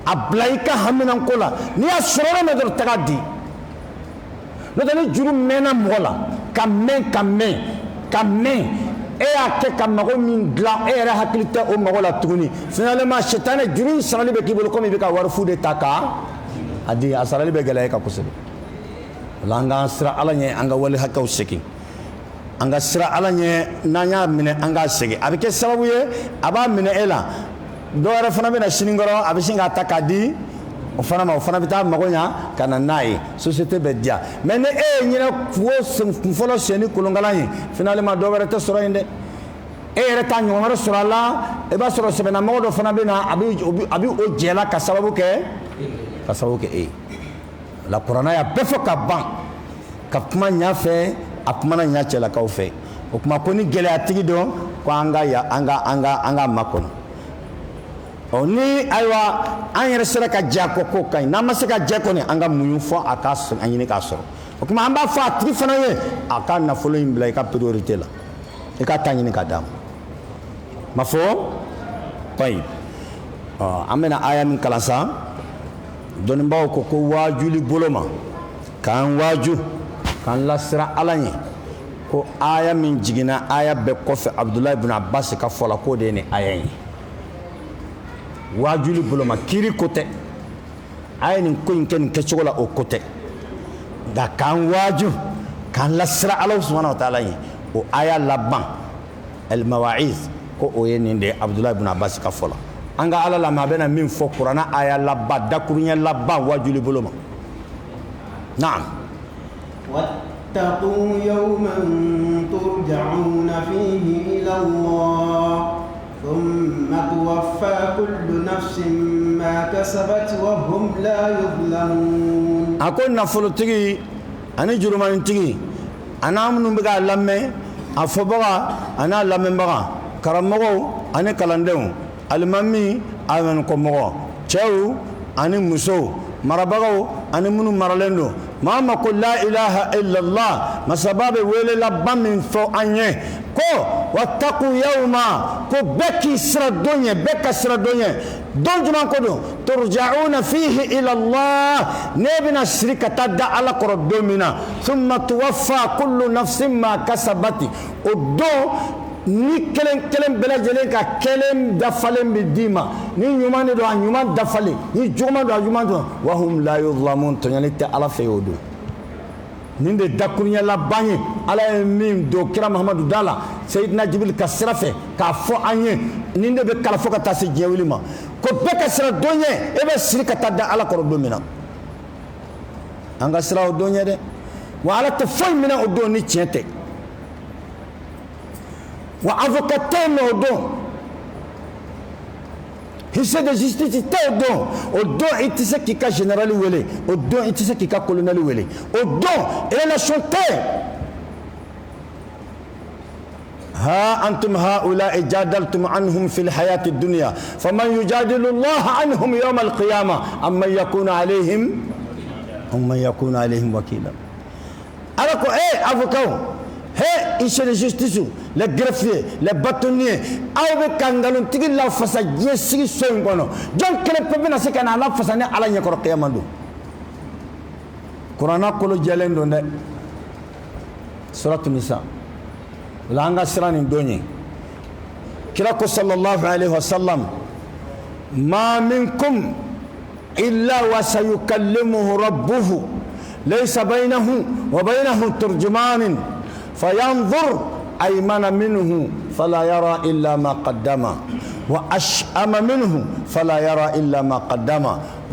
a bila i ka haminanko la n'i y'a sɔrɔ yɔrɔ min dɔrɔn taga di n'o tɛ ni juru mɛnna mɔgɔ la ka mɛn e y'a kɛ ka mago min dilan e yɛrɛ hakili tɛ o mago la tuguni finalement sitani juru in sarali bɛ k'i bolo komi i bɛ ka wari fu de ta k'a di a sarali bɛ gɛlɛya e kan kosɛbɛ o la an k'an siran ala ɲɛ an ka wali hakɛw segin an ka siran ala ɲɛ n'an y'a minɛ an k'a segin a bɛ kɛ sababu ye a b'a minɛ e la dɔw yɛrɛ fana bɛ na sinikɔrɔ a bɛ sin k'a ta k'a di o fana ma o fana bɛ taa mago ɲa ka na n'a ye société bɛ diya mais ni e ye ɲinɛ kun fɔlɔ sen ni kolonkalan ye finalement dɔw wɛrɛ tɛ sɔrɔ yen dɛ e yɛrɛ t'a ɲɔgɔn wɛrɛ sɔrɔ a la i b'a sɔrɔ sɛbɛnnamɔgɔ dɔ fana bɛ na a bɛ o jɛla ka sababu kɛ e ye la kuranɛ y'a bɛɛ fɔ ka ban ka kuma ɲa fɛ a kumana ɲa cɛlakaw fɛ o kuma ko ni gɛlɛyatigi don ko an ka makɔnɔ ni ayiwa an yɛrɛ sera ka jɛ a kɔ k'o ka ɲi n'an ma se ka jɛ kɔni an ka muɲu fɔ a ka an ɲini k'a sɔrɔ o tuma an b'a fɔ a tigi fana ye a ka nafolo in bila i ka priorité la i ka taa ɲini ka d'a ma fɔ tayi an bɛna aya min kalan sa dɔnnibaaw ko waajuli bolo ma k'an waaju k'an lasira ala ɲɛ ko aya min jiginna aya bɛɛ kɔfɛ Abdulahi ibn Abbas ka fɔ la k'o de ye nin aya ye wajuli boloma kiri kote ay nin ko ken ke chogola o kote da kan waju kan lasra Allah subhanahu wa ta'ala o aya labban al mawa'iz ko o yeninde Abdullah ibn Abbas ka fola anga ala la mabena min fo qur'ana aya labba dakurunya labba wajuli boloma na'am واتقوا يوما ترجعون فيه إلى الله ثم توفى كل نفس ما كسبت وهم لا يظلمون أكون نفلو تيجي أنا جرمان تيجي أنا من بقى لمة أفبقى أنا لمة بقى كرمو أنا كلاندو المامي أنا كمو تشاو أنا مسو مربعو أنا منو مرلندو ماما قل لا إله إلا الله ما سبب ويل لبا من فو أنيه كو واتقوا يوما كو بكي سر الدنيا بكا سر الدنيا دون جمان كدو ترجعون فيه إلى الله نبنا شركة تدى على قرب دومنا ثم توفى كل نفس ما كسبت ودو ni kelen bela jelen ka kelen dafalen bi dima ni nyuma ne do nyuma dafale ni juma do juma do wa hum la yuzlamun to yani te ala fe yodo ninde dakunya la banye ala min do kira muhammadu dala sayyidina jibril ka sirafe ka fo anye ninde be kala fo ka ta se jewilima ko be ka sira donye e be sirika ta da ala ko do mina anga sira o donye de wa ala te fo mina o do ni tiente wa avocat no don hisse de justice te o don itise kika général wele o don itise kika colonel wele o don ele la chanter ha antum haula jadaltum anhum fil hayati dunya faman yujadilu Allah anhum yawm al qiyamah amma yakuna alayhim wakila alako avocat he ici de justice les greffiers les bâtonniers aw kangalon tigi la fasa jesi soin kono jon kele pebe na se kana la fasa ne ala nya ko qiyamando qur'ana ko lo jalendo ne suratul nisa langa sirani donye kila ko sallallahu alaihi wasallam ma minkum illa wa sayukallimuhu rabbuhu laysa bainahu wa bainahu turjuman فينظر أيمن منه فلا يرى إلا ما قدم وأشأم منه فلا يرى إلا ما قدم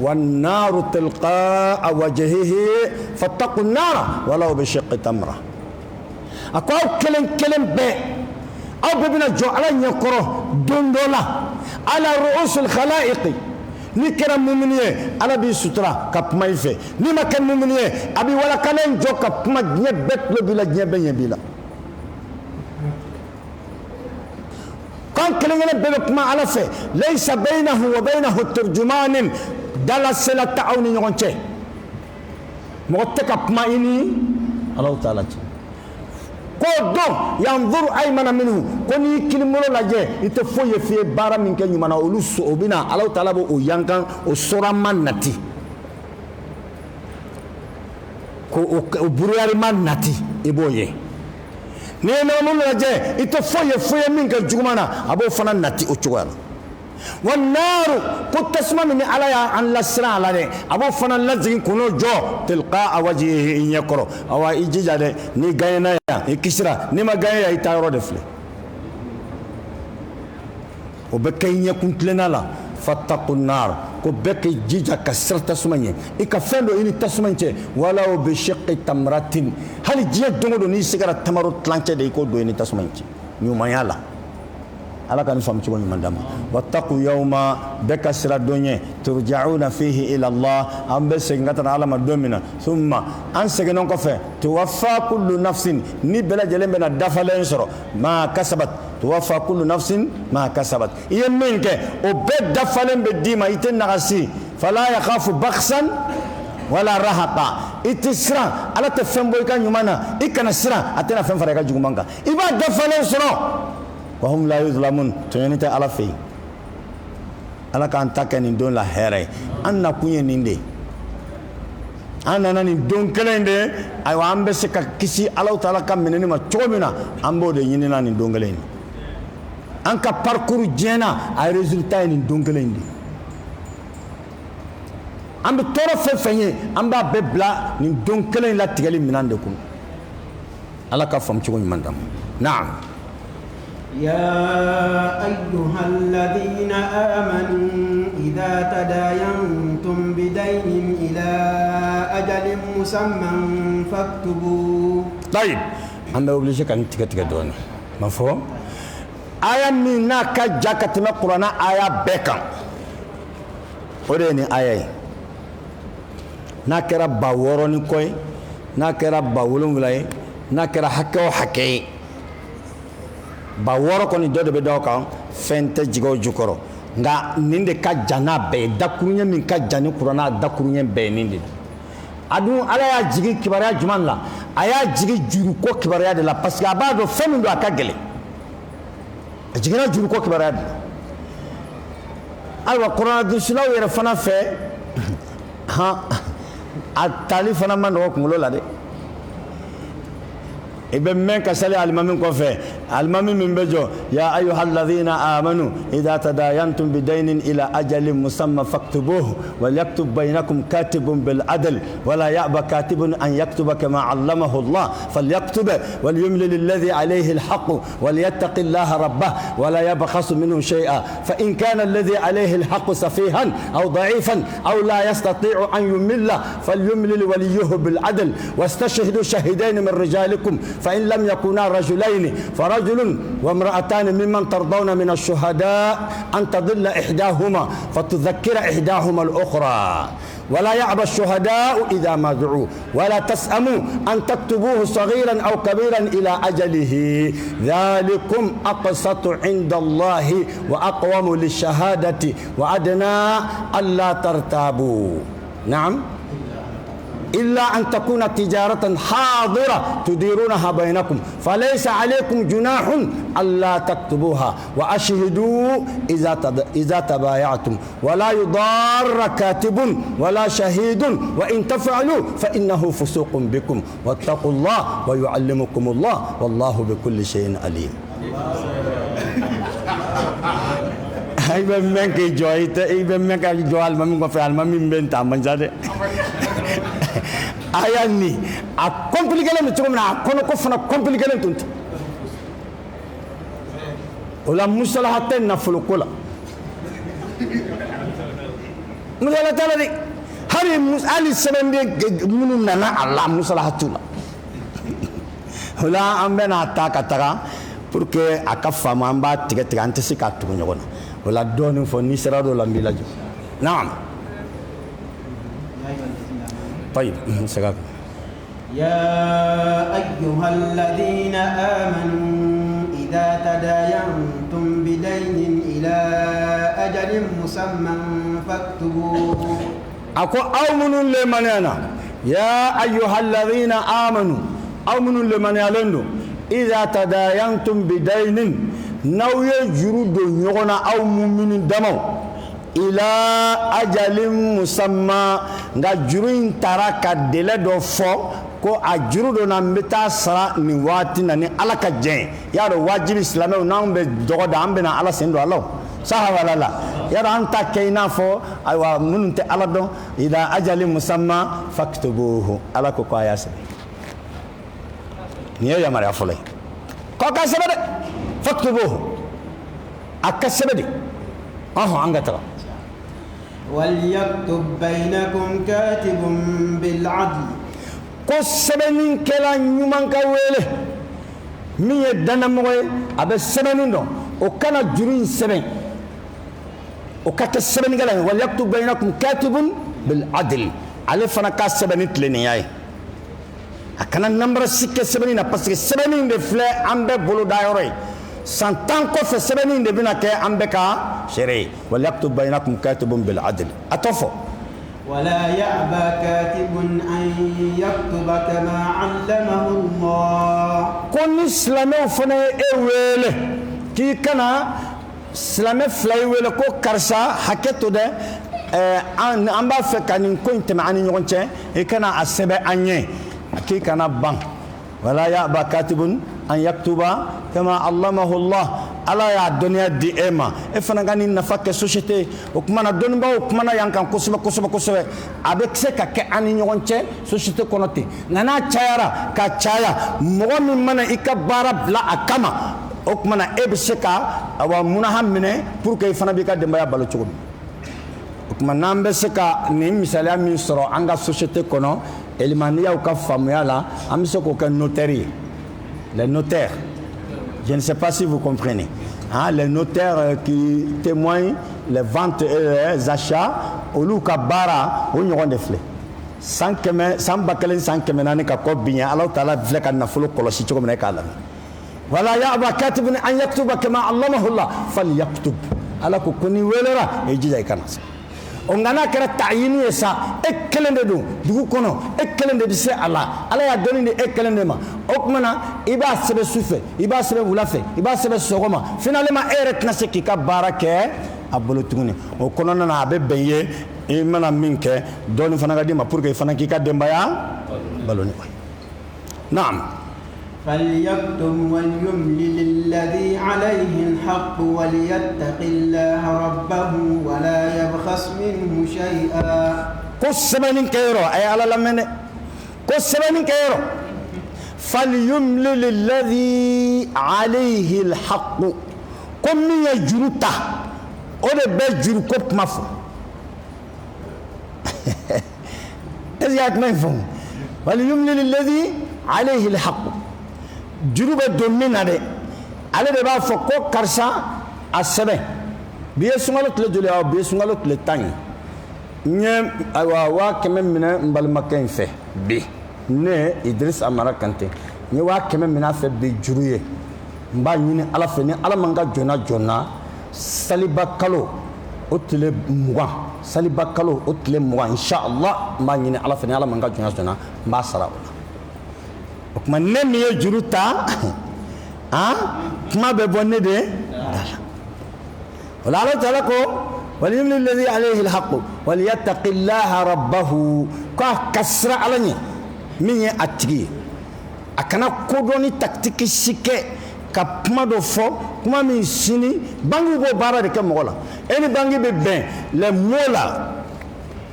والنار تلقاء وجهه فاتقوا النار ولو بشق تمرة أقول كلم بي أو ببنا جعلان يقره دندولا على رؤوس الخلائق نكرم مؤمنيه على بي سترة كاب ما يفي نما كان مؤمنيه أبي ولا كان جو كاب ما جنبت له بلا جنبين بلا كان كلنا بيبك ما على في ليس بينه وبينه الترجمان دل سلا تعاوني يونشة مغتك ما إني الله تعالى كودو ينظر أيمن منه كوني كلمة لاجه يتفوي في بارا من كن يمانا أولوس أبينا الله تعالى بو يانكان أسرمان نتي كو أبريار من نتي إبويه نينا من لاجه يتفوي من كن جمانا أبو فنان نتي أشوال والنار قد تسمع من على عن لسنا على أبو فنان لازم كنو جو تلقاء وجهه إن يكره أو يجي جاله ني غاينا يكسرا نما غايا يتايرو دفله وبكين يكون لنا لا فاتقوا النار كبك جيجا كسر تسمعني إكفلو إني تسمعني ولو بشق تمرة هل جيت دونو ني سيجارة تمرة تلانشة ديكو دو إني تسمعني نيوما يالا ala kan fam ci woni mandama wattaqu yawma bakasra donye turja'una fihi ila Allah ambe sengata ala madomina thumma an segenon ko fe tuwaffa kullu nafsin ni bela jelembe na dafalen soro ma kasabat tuwaffa kullu nafsin ma kasabat yemenke o be dafalen be dima iten nagasi fala yakhafu bakhsan wala rahaqa itisra ala te femboy kan yumana ikana sira atena fem fara ka jugumanga iba dafalen soro وهم لا يظلمون تونيتا على في على كان تكن دون لا هره أنا كوني نيندي أنا ناني دون كلندي أيوة أم بس كيسي الله تعالى كم منني ما تومينا أم بود يني ناني دون كلندي أنك باركور جينا أي ريزلتا يني دون كلندي an bɛ tɔɔrɔ fɛn fɛn ye an b'a bɛɛ bila nin don kelen in latigɛli minɛn de kɔnɔ ala ka faamu cogo ɲuman d'an ma naam يا أيها الذين آمنوا إذا تداينتم بدين إلى أجل مسمى فاكتبوه طيب أنا أقول لك أن تيجي دوني مفهوم آية من ناك جاكت من القرآن آية بكم وريني آية ناكرا باوروني كوي ناكرا باولون ولاي ناكرا حكاو حكي ba woro koni do be do kan fente jigo jukoro nga ninde ka jana be dakurunya min ka jani qur'ana dakurunya be ninde adu ala ya jigi kibariya juman la aya jigi juru ko kibariya de la parce que abado femu do aka gele jigina juru ko kibariya de alwa qur'ana du sulaw yere fana fe ha atali fana man do ko ngolo la de ابن من كسل المؤمن كفى المؤمن من بجو يا أيها الذين آمنوا إذا تداينتم بدين إلى أجل مسمى فاكتبوه وليكتب بينكم كاتب بالعدل ولا يأبى كاتب أن يكتب كما علمه الله فليكتب وليملل الذي عليه الحق وليتق الله ربه ولا يبخس منه شيئا فإن كان الذي عليه الحق سفيها أو ضعيفا أو لا يستطيع أن يمل فليملل وليه بالعدل واستشهدوا شهدين من رجالكم فإن لم يكونا رجلين فرجل وامرأتان ممن ترضون من الشهداء أن تضل إحداهما فتذكر إحداهما الأخرى ولا يعبى الشهداء إذا ما دعوا ولا تسأموا أن تكتبوه صغيرا أو كبيرا إلى أجله ذلكم أقسط عند الله وأقوم للشهادة وأدنى ألا ترتابوا نعم إلا أن تكون تجارة حاضرة تديرونها بينكم فليس عليكم جناح ألا تكتبوها وأشهدوا إذا تبايعتم ولا يضار كاتب ولا شهيد وإن تفعلوا فإنه فسوق بكم واتقوا الله ويعلمكم الله والله بكل شيء عليم Ibe menke joite ibe menka joal mami ko fa mami mbenta manjade ayani a compliqué le to na kono ko fana compliqué le tunti wala musalahaten na fulukula musalata la di hari musali sebende munun nana Allah musalahatula wala ambena taka pour que akafa mamba tiga antisi ka tu nyogona wala doni fo ni serado la mbilajo naam طيب سكاك يا أيها الذين آمنوا إذا تداينتم بدين إلى أجل مسمى فاكتبوه أكو أؤمنوا لمن أنا يا أيها الذين آمنوا أؤمنوا لمن يلندو إذا تداينتم بدين نو يجرد يغنى أو مؤمن دمو إلى أجل مسمى nga juru in tara ka dele do fo ko a juru do na mbeta sara ni wati na ni ala ka jen ya do wajibi islamé na be dogo da ambe na ala sendo Allah saha wala ya do anta kayna fo aywa mununte ala do ida ajali musamma faktubuhu ala ko ko ayase ni ya mara fole ko ka sebede faktubuhu akasebede angata وليكتب بينكم كاتب بالعدل ko sɛbɛnni kɛla ɲuman ka wele min ye danamɔgɔ ye a bɛ sɛbɛnni dɔn o kana juru in sɛbɛn o ka kɛ sɛbɛnnikɛla ye walyaktub bainakum katibun bil adl ale fana ka sɛbɛnni tilennenya ye a kana nambarasi kɛ sɛbɛnni na parce que sɛbɛnni in de filɛ an bɛɛ bolo dayɔrɔ ye san 10 kɔfɛ sɛbɛnni in de bɛna kɛ an bɛɛ ka sere ye walyaktub bainakum katibun bil adl a tɔ fɔ ولا يأبى كاتب أن يكتب كما علمه الله كون إسلامي فني إيويله كي كان إسلامي فلاي ويله كو كرسا حكيتو ده أن بافكاني كنت معني نقولش كان أسبع أني كي كان بان ولا يأبى كاتب أن يكتب كما علمه الله ala y'a dɔnniya di e ma e fana ka nin nafa kɛ société o kuma na dɔnnibaw kumana yan kan kosɛbɛ a bɛ se ka kɛ an ni ɲɔgɔn cɛ société kɔnɔ ten nka n'a cayara ka caya mɔgɔ min mana i ka baara bila a kama o kuma na e bɛ se ka awa munaha minɛ pour que i fana b'i ka denbaya balo cogo min o kuma n'an bɛ se ka nin misaliya min sɔrɔ an ka société kɔnɔ elimaniyaw ka faamuya la an bɛ se k'o kɛ notaire ye les notaires. Je ne sais pas si vous comprenez. Hein, les notaires qui témoignent les ventes et les achats, au lieu de bara, on y a des flés. Sans bakelen, sans que menane ka ko bien, Allah ta'ala vle ka na folo kolosi choko mena ka Allah. Wala ya aba katibun an yaktuba kama allamahu Allah falyaktub. Ala ko koni welera e jija ikanas. On gana kera ta'yini esa ekkelende do dugu kono ekkelende dise ala ya doni de ekkelende ma okmana iba sebe sufe iba sebe wulafe iba sebe sogoma finalement eret na se kika barake abolo tuguni o kono na abe beye e mana minke doni fana gadi ma pour que fana kika dembaya baloni naam فليكتم وليملل الذي عليه الحق وليتق الله ربه ولا يبخس منه شيئا كسبنين كيرو أي على لمن كسبنين كيرو فليملل الذي عليه الحق كم يجرتا أول بيجر كوب مافو إذا ما يفهم فليملل الذي عليه الحق juru bɛ don min na dɛ ale de b'a fɔ ko karisa a sɛbɛn bi ye sunkalo tile joli ye bi ye sunkalo tile 10 ye n ye ayiwa 100 minɛ n balimakɛ in fɛ bi ne Idris Amara Kante n ye 100 minɛ a fɛ bi juru ye n b'a ɲini ala fɛ ni ala man ka jɔna saliba kalo o tile 20 saliba kalo o tile 20 inshallah n b'a ɲini ala fɛ ni ala man ka jɔna n b'a sara o la o kuma ne min ye juru ta kuma bɛ bɔ ne de wala Allah ta'ala ko waliyumlil ladhi alayhi alhaq waliyattaqillaha rabbahu ka kasra ala ɲɛ min ye a tigi ye a kana kodɔn ni tactique si kɛ ka kuma dɔ fɔ kuma min sini banque b'o baara de kɛ mɔgɔ la e ni banque bɛ bɛn les mots là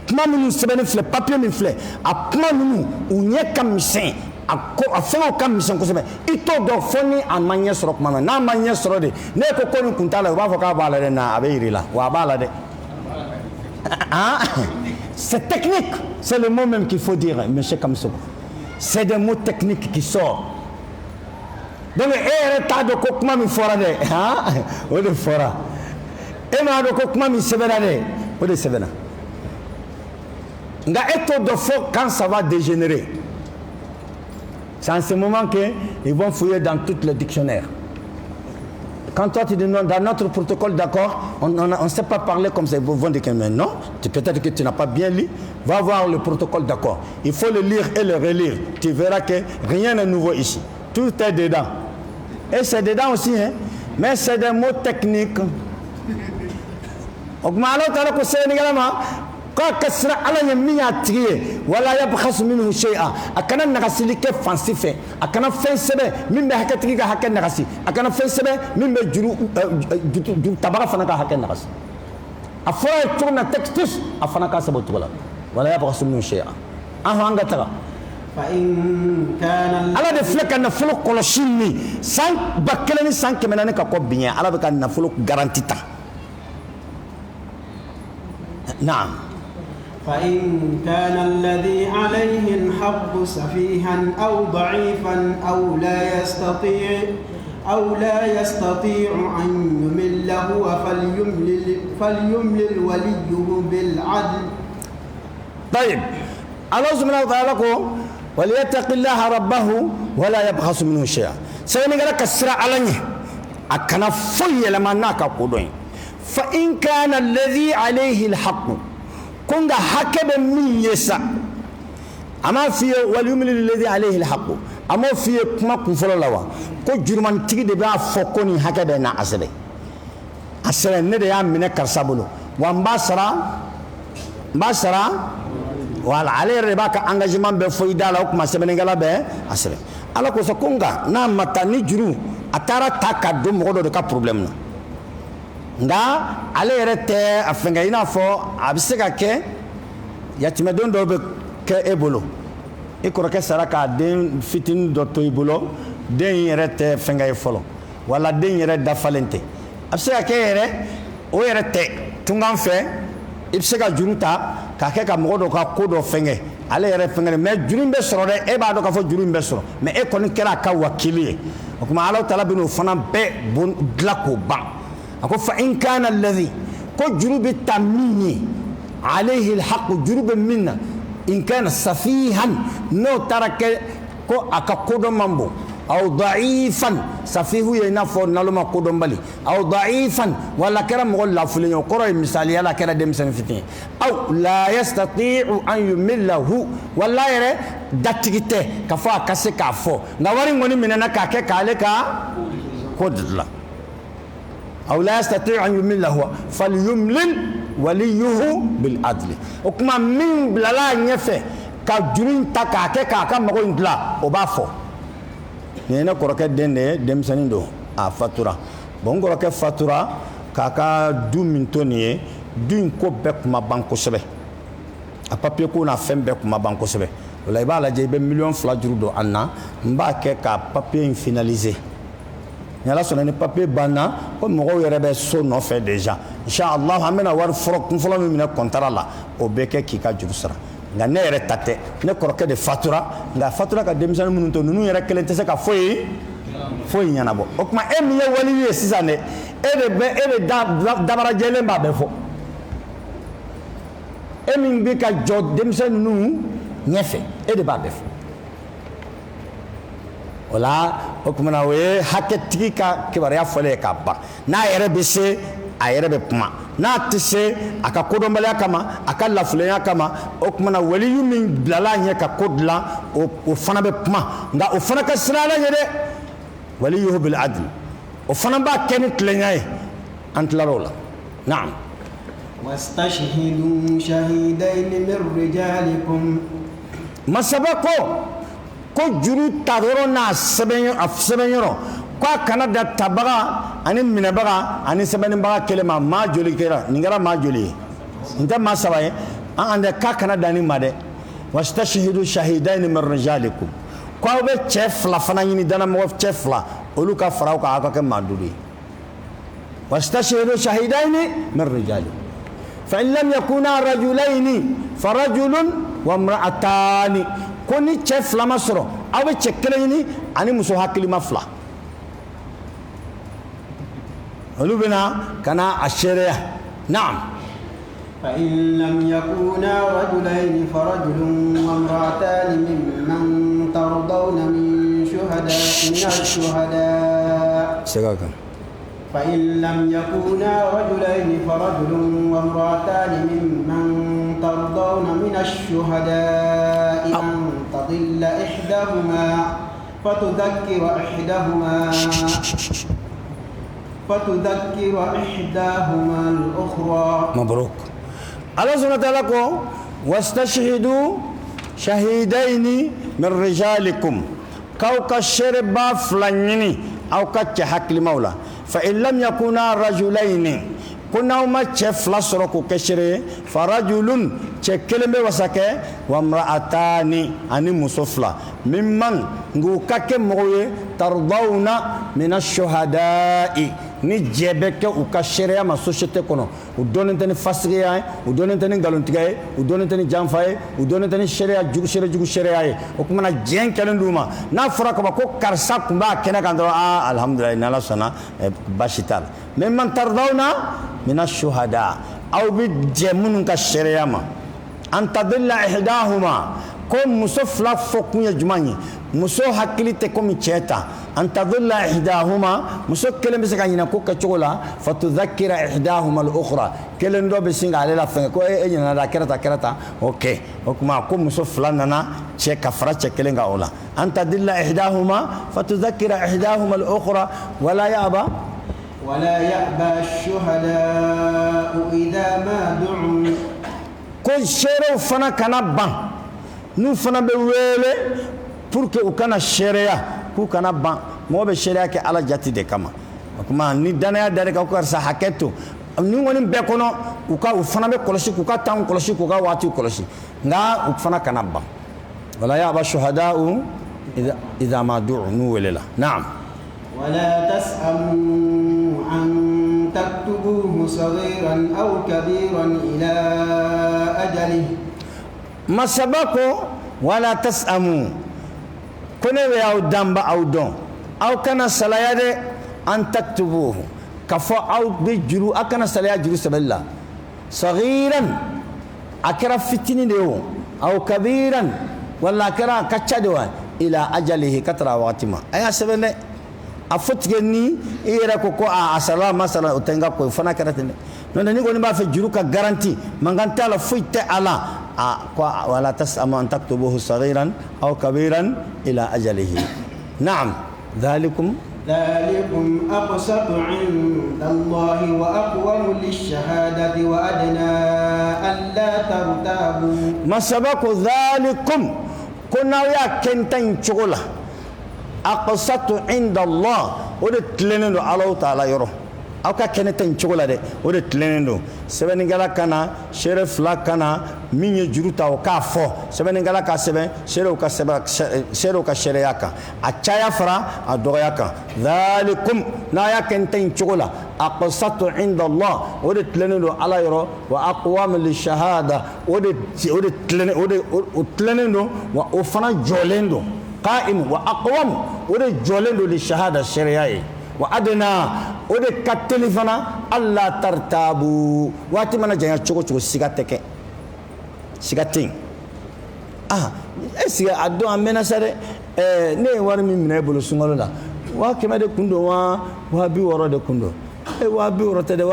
kuma minnu sɛbɛnni filɛ papier min filɛ a kuma ninnu u ɲɛ ka misɛn a fɛnw ka misɛn kosɛbɛ i t'o dɔn fo ni a ma ɲɛ sɔrɔ kuma min n'a ma ɲɛ sɔrɔ de ne ko ko nin kun t'a la u b'a fɔ k'a b'a la dɛ na a bɛ yir'i la wa a b'a la dɛ c'est technique c'est le mot même qu'il faut dire monsieur Kamsogo c'est des mots techniques qui sortent donc e yɛrɛ t'a dɔn ko kuma min fɔra dɛ o de fɔra e m'a dɔn ko kuma min sɛbɛnna dɛ o de sɛbɛnna nka e t'o dɔn fo quand ça va dégénérer. C'est en ce moment qu'ils vont fouiller dans tous les dictionnaires. Quand toi tu dis non, dans notre protocole d'accord, on ne sait pas parler comme ça. Ils vont dire que mais non, peut-être que tu n'as pas bien lu. Va voir le protocole d'accord. Il faut le lire et le relire. Tu verras que rien n'est nouveau ici. Tout est dedans. Et c'est dedans aussi, hein? Mais c'est des mots techniques. Ka kasra ala ɲɛ min y'a tigi ye wala yabkhasu minhu shay'a a kana nagasili kɛ fansi fɛ a kana fɛn sɛbɛn min bɛ hakɛtigi ka hakɛ nagasi a kana fɛn sɛbɛn min bɛ juru tabaga fana ka hakɛ nagasi a fɔra ye cogo min na textus a fana k'a sɛbɛn o cogo la wala yabkhasu minhu shay'a an ka taga ala de filɛ ka nafolo kɔlɔsi min san 1000 ni san 400 ka kɔ bin ye ala bɛ ka nafolo garanti ta naam. فإن كان الذي عليه الحق سفيها أو ضعيفا أو لا يستطيع أن يمل هو فليملل وليه بالعدل. طيب الله سبحانه وتعالى وليتق الله ربه ولا يبخس منه شيئا. سيني قال كسر عليه أكنا في لما ناكا قدوين فإن كان الذي عليه الحق kunga hakebe min yesa ama fiye waliyumlil ladhi alayhi alhaq ama fiye kuma kun fɔlɔ la wa ko juruman tigi de b'a fɔ ko nin hakɛ bɛ na asɛbɛ ne de y'a minɛ karisa bolo wa n b'a sara wala ale yɛrɛ de b'a ka engagement bɛɛ fɔ i da la o kuma sɛbɛnnikɛla bɛ a sɛbɛn ala kosɔn ko nka n'a ma taa ni juru atara ta ka do mo do ka problème nga ale yɛrɛ tɛ a fɛngɛ ina fɔ a bɛ se ka kɛ yatimɛden dɔ bɛ kɛ e bolo i kɔrɔkɛ sara k'a den fitinin dɔ to i bolo den in yɛrɛ tɛ fɛngɛ ye fɔlɔ wala den yɛrɛ dafalen tɛ a bɛ se ka kɛ yɛrɛ o yɛrɛ tɛ tungan fɛ i bɛ se ka juru ta k'a kɛ ka mɔgɔ dɔ ka ko dɔ fɛngɛ ale yɛrɛ fɛngɛ mais juru in bɛ sɔrɔ dɛ e b'a dɔn k'a fɔ juru in bɛ sɔrɔ mais e kɔni kɛra a ka wakili ye o tuma Alahu Taala bɛ n'o fana bɛɛ dilan k'o ban a ko fa in kana alladhi ko juru bɛ ta min ye alayhi alhaq juru bɛ min na in kana safihan n'o taara kɛ ko a ka kodɔn man bon aw da'ifan safihu ye n'a fɔ naloma kodɔn bali aw da'ifan wala kɛra mɔgɔ lafulen ye o kɔrɔ ye misaliya la kɛra denmisɛnnin fitinin aw la yastati'u an yumillahu wala yɛrɛ datigi tɛ k'a fɔ a ka se k'a fɔ nka wari kɔni minɛna k'a kɛ k'ale ka ko dilan aw la yastati'u an yumillahu falyumlil waliyuhu bil adli o kuma min bilala ɲɛfɛ ka juru in ta k'a kɛ k'a ka mɔgɔ in dilan o b'a fɔ nin ye ne kɔrɔkɛ den de ye denmisɛnnin don a fatura bon n kɔrɔkɛ fatura k'a ka du min to nin ye du in ko bɛɛ kuma ban kosɛbɛ a papier ko n'a fɛn bɛɛ kuma ban kosɛbɛ o la i b'a lajɛ i bɛ $2 juru don an na n b'a kɛ ka papier in finaliser ni Ala sɔnna ni papier banna ko mɔgɔw yɛrɛ bɛ so nɔfɛ déjà inchallah an bɛna wari kun fɔlɔ min minɛ contrat la o bɛ kɛ k'i ka juru sara nka ne yɛrɛ ta tɛ ne kɔrɔkɛ de fatura nka fatura ka denmisɛnnin minnu to ninnu yɛrɛ kelen tɛ se ka foyi ɲɛnabɔ o tuma e min ye wali ye sisan dɛ e de dabarajɛlen b'a bɛɛ fɔ e min bɛ ka jɔ denmisɛnnin ninnu ɲɛfɛ e de b'a bɛɛ fɔ o la o tumana o ye hakɛtigi ka kibaruya fɔlen ye k'a ban n'a yɛrɛ bɛ se a yɛrɛ bɛ kuma n'a tɛ se a ka kodɔnbaliya kama a ka lafulenya kama o tumana waliyu min bilala a ɲɛ ka ko dilan o fana bɛ kuma nka o fana ka siran Ala ɲɛ dɛ waliyuhu bil adl o fana b'a kɛ ni tilenya ye an tilara o la naam wastashhidu shahidayni min rijalikum masaba ko juru ta yɔrɔ n'a sɛbɛn yɔrɔ k'a kana da tabaga ani minɛbaga ani sɛbɛnnibaga kelen ma maa joli kɛra nin kɛra maa joli ye nin tɛ maa saba ye an dɛ k'a kana da nin ma dɛ wastashhidu shahidayni min rijalikum k'aw bɛ cɛ fila fana ɲini danamɔgɔ cɛ fila olu ka fara aw kan aw ka kɛ maa duuru ye wastashhidu shahidayni min rijalikum fa in lam yakuna rajulayni fa rajulun wa imra'atani ko ni cɛ fila ma sɔrɔ aw bɛ cɛ kelen ɲini ani muso hakilima fila olu bɛna ka na a seereya naam فإن لم يكونا رجلين فرجل وامرأتان ممن ترضون من الشهداء فإن لم يكونا رجلين فرجل وامرأتان ممن ترضون من الشهداء أن تضل إحداهما فتذكر إحداهما الأخرى مبروك الله سبحانه وتعالى واستشهدوا شهيدين من رجالكم كوك الشرب فلانيني أو كتشحك لمولا فإن لم يكونا رجلين كنا وما تشفلا سرقو كشري فرجل تشكلم وسكه وامرأتان أني مسفلا ممن نقولك موي ترضون من الشهداء ni jɛbɛ kɛ u ka sariya ma société kɔnɔ u dɔnnen tɛ ni fasigiya ye u dɔnnen tɛ ni nkalontigiya ye u dɔnnen tɛ ni janfa ye u dɔnnen tɛ ni sariya jugu sariya ye o kumana jɛn kɛlen d'u ma n'a fɔra kaba ko karisa tun b'a kɛnɛ kan dɔrɔn alhamdulilayi n'ala sɔnna basi t'a la mais man tardawna mina shuhada aw bɛ jɛ minnu ka sariya ma an tadilla ihdahuma ko muso fila fɔ kun ye jumɛn ye muso hakili tɛ komi cɛ ta an tadilla ihdahuma muso kelen bɛ se ka ɲinɛ ko kɛcogo la fatudhakkira ihdahuma al-ukhra kelen dɔ bɛ sin k'ale la fɛngɛ ko e ɲinɛna da kɛra ta ok o tuma ko muso fila nana cɛ ka fara cɛ kelen kan o la an tadilla ihdahuma fatudhakkira ihdahuma al-ukhra wala ya'ba الشهداء إذا ما دعوا ko seerew fana kana ban n'u fana bɛ wele pour que u kana seereya k'u kana ban mo be sharia ke ala jati de kama kuma ni danaya dare ka ko sa haketo ni ngoni be kono u ka u fana be kolosi ku ka tan kolosi ku ka wati kolosi nga u fana kana ba wala ya ba shuhada'u idha ma du'u nu wala na'am ولا تسأموا أن تكتبوه صغيرا أو كبيرا إلى أجله ما سبقوا ولا تسأموا كنا يا دمبا أو دون أو كان سلايد أن تكتبوه كفا أو بجرو أكن سلايد جرو سبلا صغيرا أكرا فتني ديو أو كبيرا ولا أكرا كتشدوا إلى أجله كترا واتما أي سبلا afutgeni ira ko asala masala utenga ko fana karatene non ni ko ni ba fe juru ka garanti manganta la fuite ala ko wala tasamu an taktubuhu saghiran aw kabiran ila ajalihi na'am dhalikum أقسط عند الله وأقوم للشهادة وأدنى ألا ترتابوا ما سبق ذلكم كنا يا كنتن شغله أقسط عند الله ودتلنو الله تعالى يرو أو كأنتن شغلة ده ودتلنو سبني قال كنا شرف لا كنا مين يجروتا وكافو سبني قال كسبن شرو كشرياكا أشياء فرا أدوياكا ذلكم لا يكنتن شغلة أقسط عند الله ودتلنو الله يرو وأقوام للشهادة ودتلنو وأفنا جولندو قائم وأقوم ودي جولندو للشهادة الشرعية وأدنى ودي كتلفنا ألا ترتابوا واتي منا جانا چوكو سيغاتين اسيغا أدو أمنا ساري ني وارمي من يبولو سنغلو لا وكما دي كندو وابي ورو دي كندو وابي ورو تدي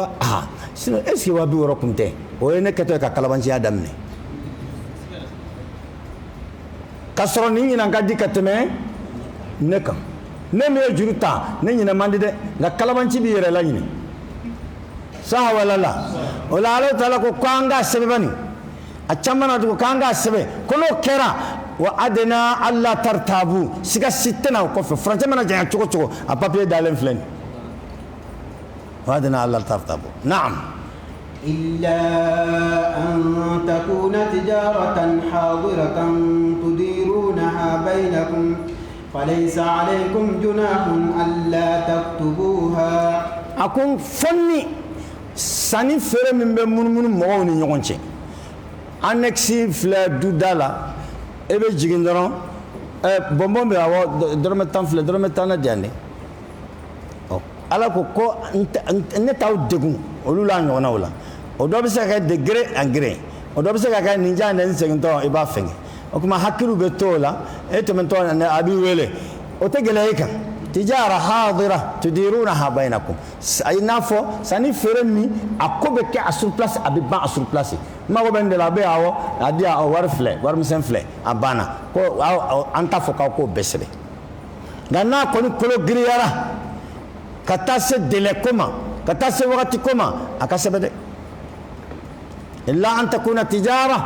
سنو اسيغا وابي ورو كنتي وينه كتو كالبانسي آدمني kasoro ni nyina ngadi kateme neka neme juruta ne nyina mandide la kalabanci bi yere la nyini saha wala la wala Allah taala ko kanga sebebani achamana ko kanga sebe kono kera wa adna alla tartabu siga sitena ko fe franje mana jaya choko a papier dalen flen wa adna alla tartabu na'am إلا أن تكون تجارة حاضرة تديرونها بينكم فليس عليكم جناح ألا تكتبوها أكون فني ساني فرم من بمن مغوني يغنشي أنكسي فلا دودالا إبه جيجندرون بومبون بيهاو درمتان فلا درمتان دياني ala ko ne taw degun olula nyona wala o do be se ka degré en gré o do be se ka ninja nan se nto e ba fenge o kuma hakilu be tola e to men to na abi wele o te gele ka tijara hadira tudirunaha bainakum ay nafo sani feremi akobe ke sur place abi ba sur place ma ko ben de la be awo adia o war misen fle abana ko anta fo ka ko besebe ganna ko ni kolo griyara katase dele koma katase wakati koma akasebede illa an takuna tijara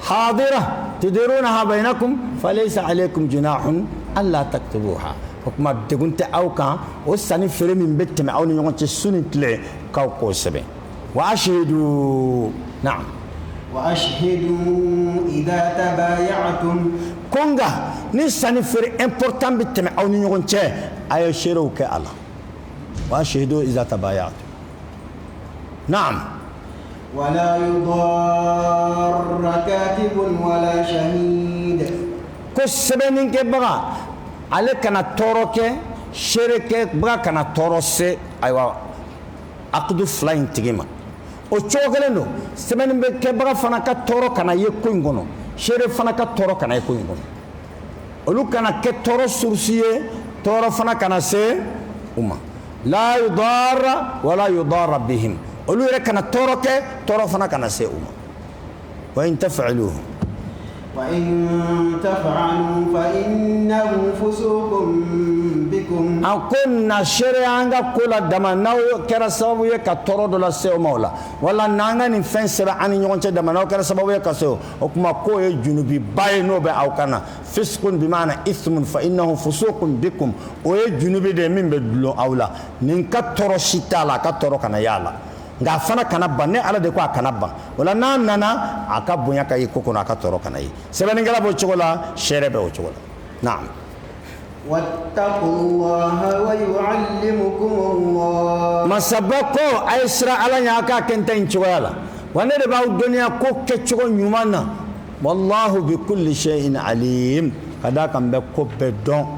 hadira tudirunaha bainakum falaysa alaykum junahun alla taktubuha hukma degunte awka o sani fere min betteme awni yonce sunitle kaw ko sebe wa ashhadu na'am wa ashhadu idha tabaya'tum konga ni sani fere important betteme awni yonce ayo shero ke ala واشهدوا اذا تبايعتم نعم ولا يضار كاتب ولا شهيد كسبنين كبغا عليك انا توروكه شركه بغا كنا توروسه ايوا عقد فلاين تيما o chogelendo semen be kebra fana ka toro kana yekko ngono shere fana ka toro kana yekko ngono olu kana ke toro sursiye toro fana kana se umma لا يضار ولا يضار بهم قولوا لك أنا تورك تورفنا كنا سيئوما وإن تفعلوه وإن تفعلوا فإنه فسوق بكم akon na shere anga kola dama naw kera sababu ye ka toro do la seo mawla wala nanga ni fen sera ani nyonche dama naw kera sababu ye ka seo okuma ko ye junubi baye no be awkana fiskun bi maana ithmun fa innahu fusuqun bikum o ye junubi de min be dulo awla nin ka toro shitala ka toro kana yala nga fana kana banne ala de ko kana ban wala nana aka bunya ka yiko kono aka toro kana yi sebani ngala bo chogola shere be o chogola naam واتقوا الله ويعلمكم الله masabako aisra ala nyaka kenten chogola wane de ba dunya ko ke chogo nyumana wallahu bi kulli shay'in alim kada kan be ko be don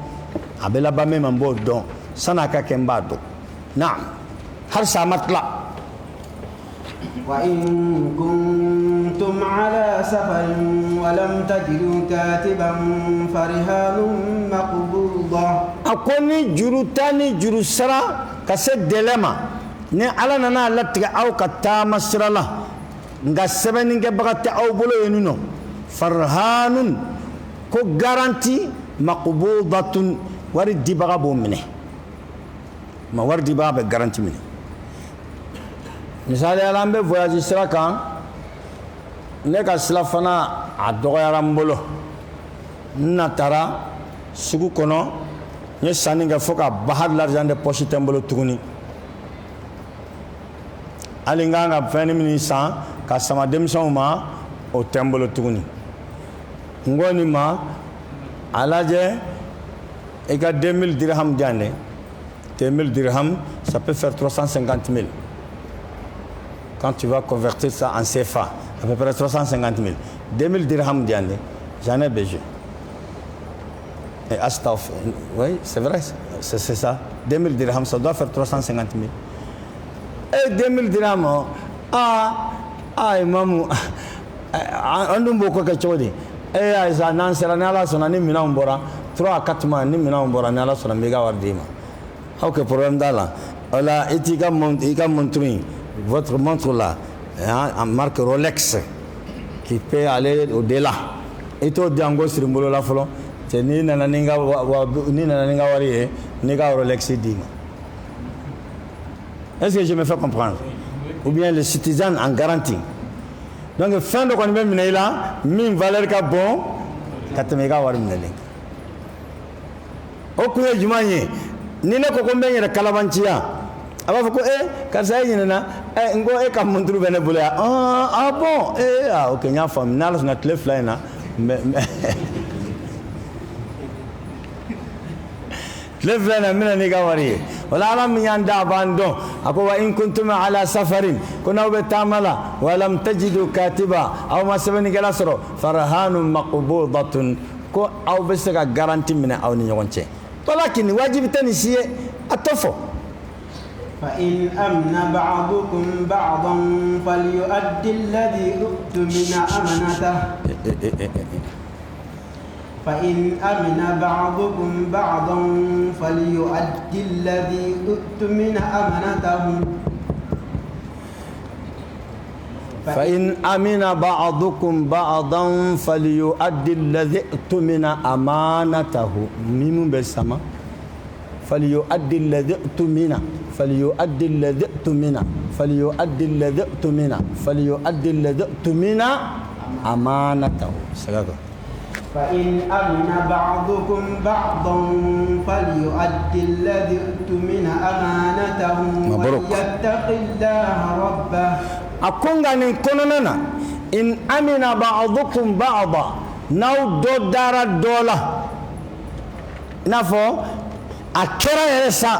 abela ba me mambo don sana ka kemba do naam har samatla وإن كنتم على سفر ولم تجدوا كاتبا فرهان مقبوضة أكوني جروتاني جروسرا كسد دلما ني على نانا لاتك أو كتاما سرلا nga sebeni nge bagate aw bolo yenuno farhanun ko garanti maqbudatun wari dibaga bo mine ma wari dibaga be garanti mine misali alambe voyage sira kan ne ka sila fana a dɔgɔyara n bolo n na tara sugu kɔnɔ n ye sanni kɛ fo ka bahar l'argent de poche tɛ n bolo tuguni hali n kan ka fɛn min san ka sama denmisɛnw ma o tɛ n bolo tuguni n ko nin ma a lajɛ i ka 2000 dirham di yan dɛ 2000 dirham ça peut faire 350 000 quand tu vas convertir ça en CFA, à peu près 350 000. 2000 dirhams d'année, j'en ai besoin. Et Astaf, oui, c'est vrai, c'est ça. 2000 dirhams, ça doit faire 350 000. Et 2000 dirhams, maman, on nous beaucoup de choses. Et ça, non, c'est la nala, son année, mina on bora, 3 à 4 mois, ni mina on bora, nala, son méga wardima. Ok, problème d'ala. Voilà, et il a montré. Votre montre là, hein, en marque Rolex, qui peut aller au-delà. Et tout Django sur le boulot là, c'est ni nananinga wari, ni Rolex dit. Est-ce que je me fais comprendre? Ou bien les citoyens en garantie. Donc, fin de compte, même là, min valeur ka bon, 4 méga wari mnele. Au coup du manier, ni ne combien de calabantia. Aba fako karsa yinena ngo ka mundru bene bule bon ok nya fam na la na fly na fly na mina ni gawari wala ala min yanda bando ako wa in kuntum ala safarin kuna betamala wa lam tajidu katiba aw ma sabani galasro farhanun maqbudatun ko aw besaka garanti mina aw ni nyonche walakin wajibi tanisiye atofo فإن أمن بعضكم بعضا فليؤدي الذي اؤتمن أمنته فإن أمن بعضكم بعضا فليؤدي الذي اؤتمن أمنته فإن أمن بعضكم بعضا فليؤدي الذي اؤتمن أمانته ميم بسما فليؤدي الذي اؤتمن فليؤدي الذي اؤتمن فليؤدي الذي اؤتمن فليؤدي الذي اؤتمن أمانته فإن أمن بعضكم بعضا فليؤدي الذي اؤتمن أمانته وليتق الله ربه أكون غني كوننا إن أمن بعضكم بعضا نو دو دار الدولة نفو أكرا يرسا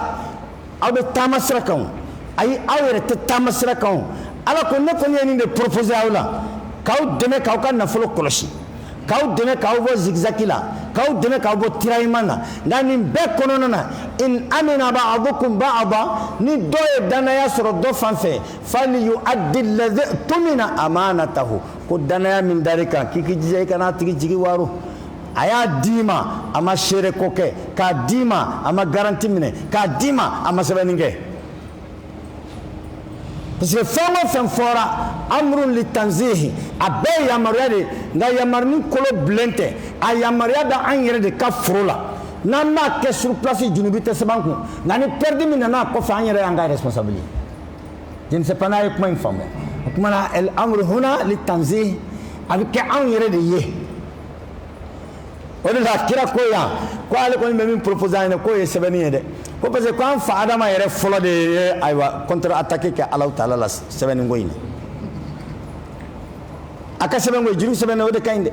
أو بتامسركم أي أو يرتامسركم على كل نكون يعني نبروفوزي أولا كاو دمه كاو كان نفلو كلاشي كاو دمه كاو بو زيغزاكيلا كاو دمه كاو بو ترايمانا غاني بكونونا إن أمن بعضكم بعضا ني دو دانا يسر دو فانفي فليؤدي الذي اؤتمن أمانته كدانا من ذلك كيكي جاي كانا تيجي جيجي وارو aya dima ama shere koke ka dima ama garanti mine ka dima ama sebeninge parce que femme fora amrun litanzihi abe ya mariade nga ya marni kolo blente aya mariada an yere de ka frola n'an m'a kɛ sur place junubi tɛ sɛbɛn kun nka ni pɛridi min nana kɔfɛ an yɛrɛ y'an ka responsabilité je ne sais pas n'a ye kuma in faamuya o tuma na el amru huna li tanzih a bɛ kɛ anw yɛrɛ de ye o de la kira ko yan ko ale kɔni bɛ min proposer an ye k'o ye sɛbɛnni ye dɛ ko parce que ko an fa Adama yɛrɛ fɔlɔ de ye ayiwa contre attaque kɛ Alahu Taala la sɛbɛnni ko in na a ka sɛbɛn ko juru sɛbɛn o de ka ɲi dɛ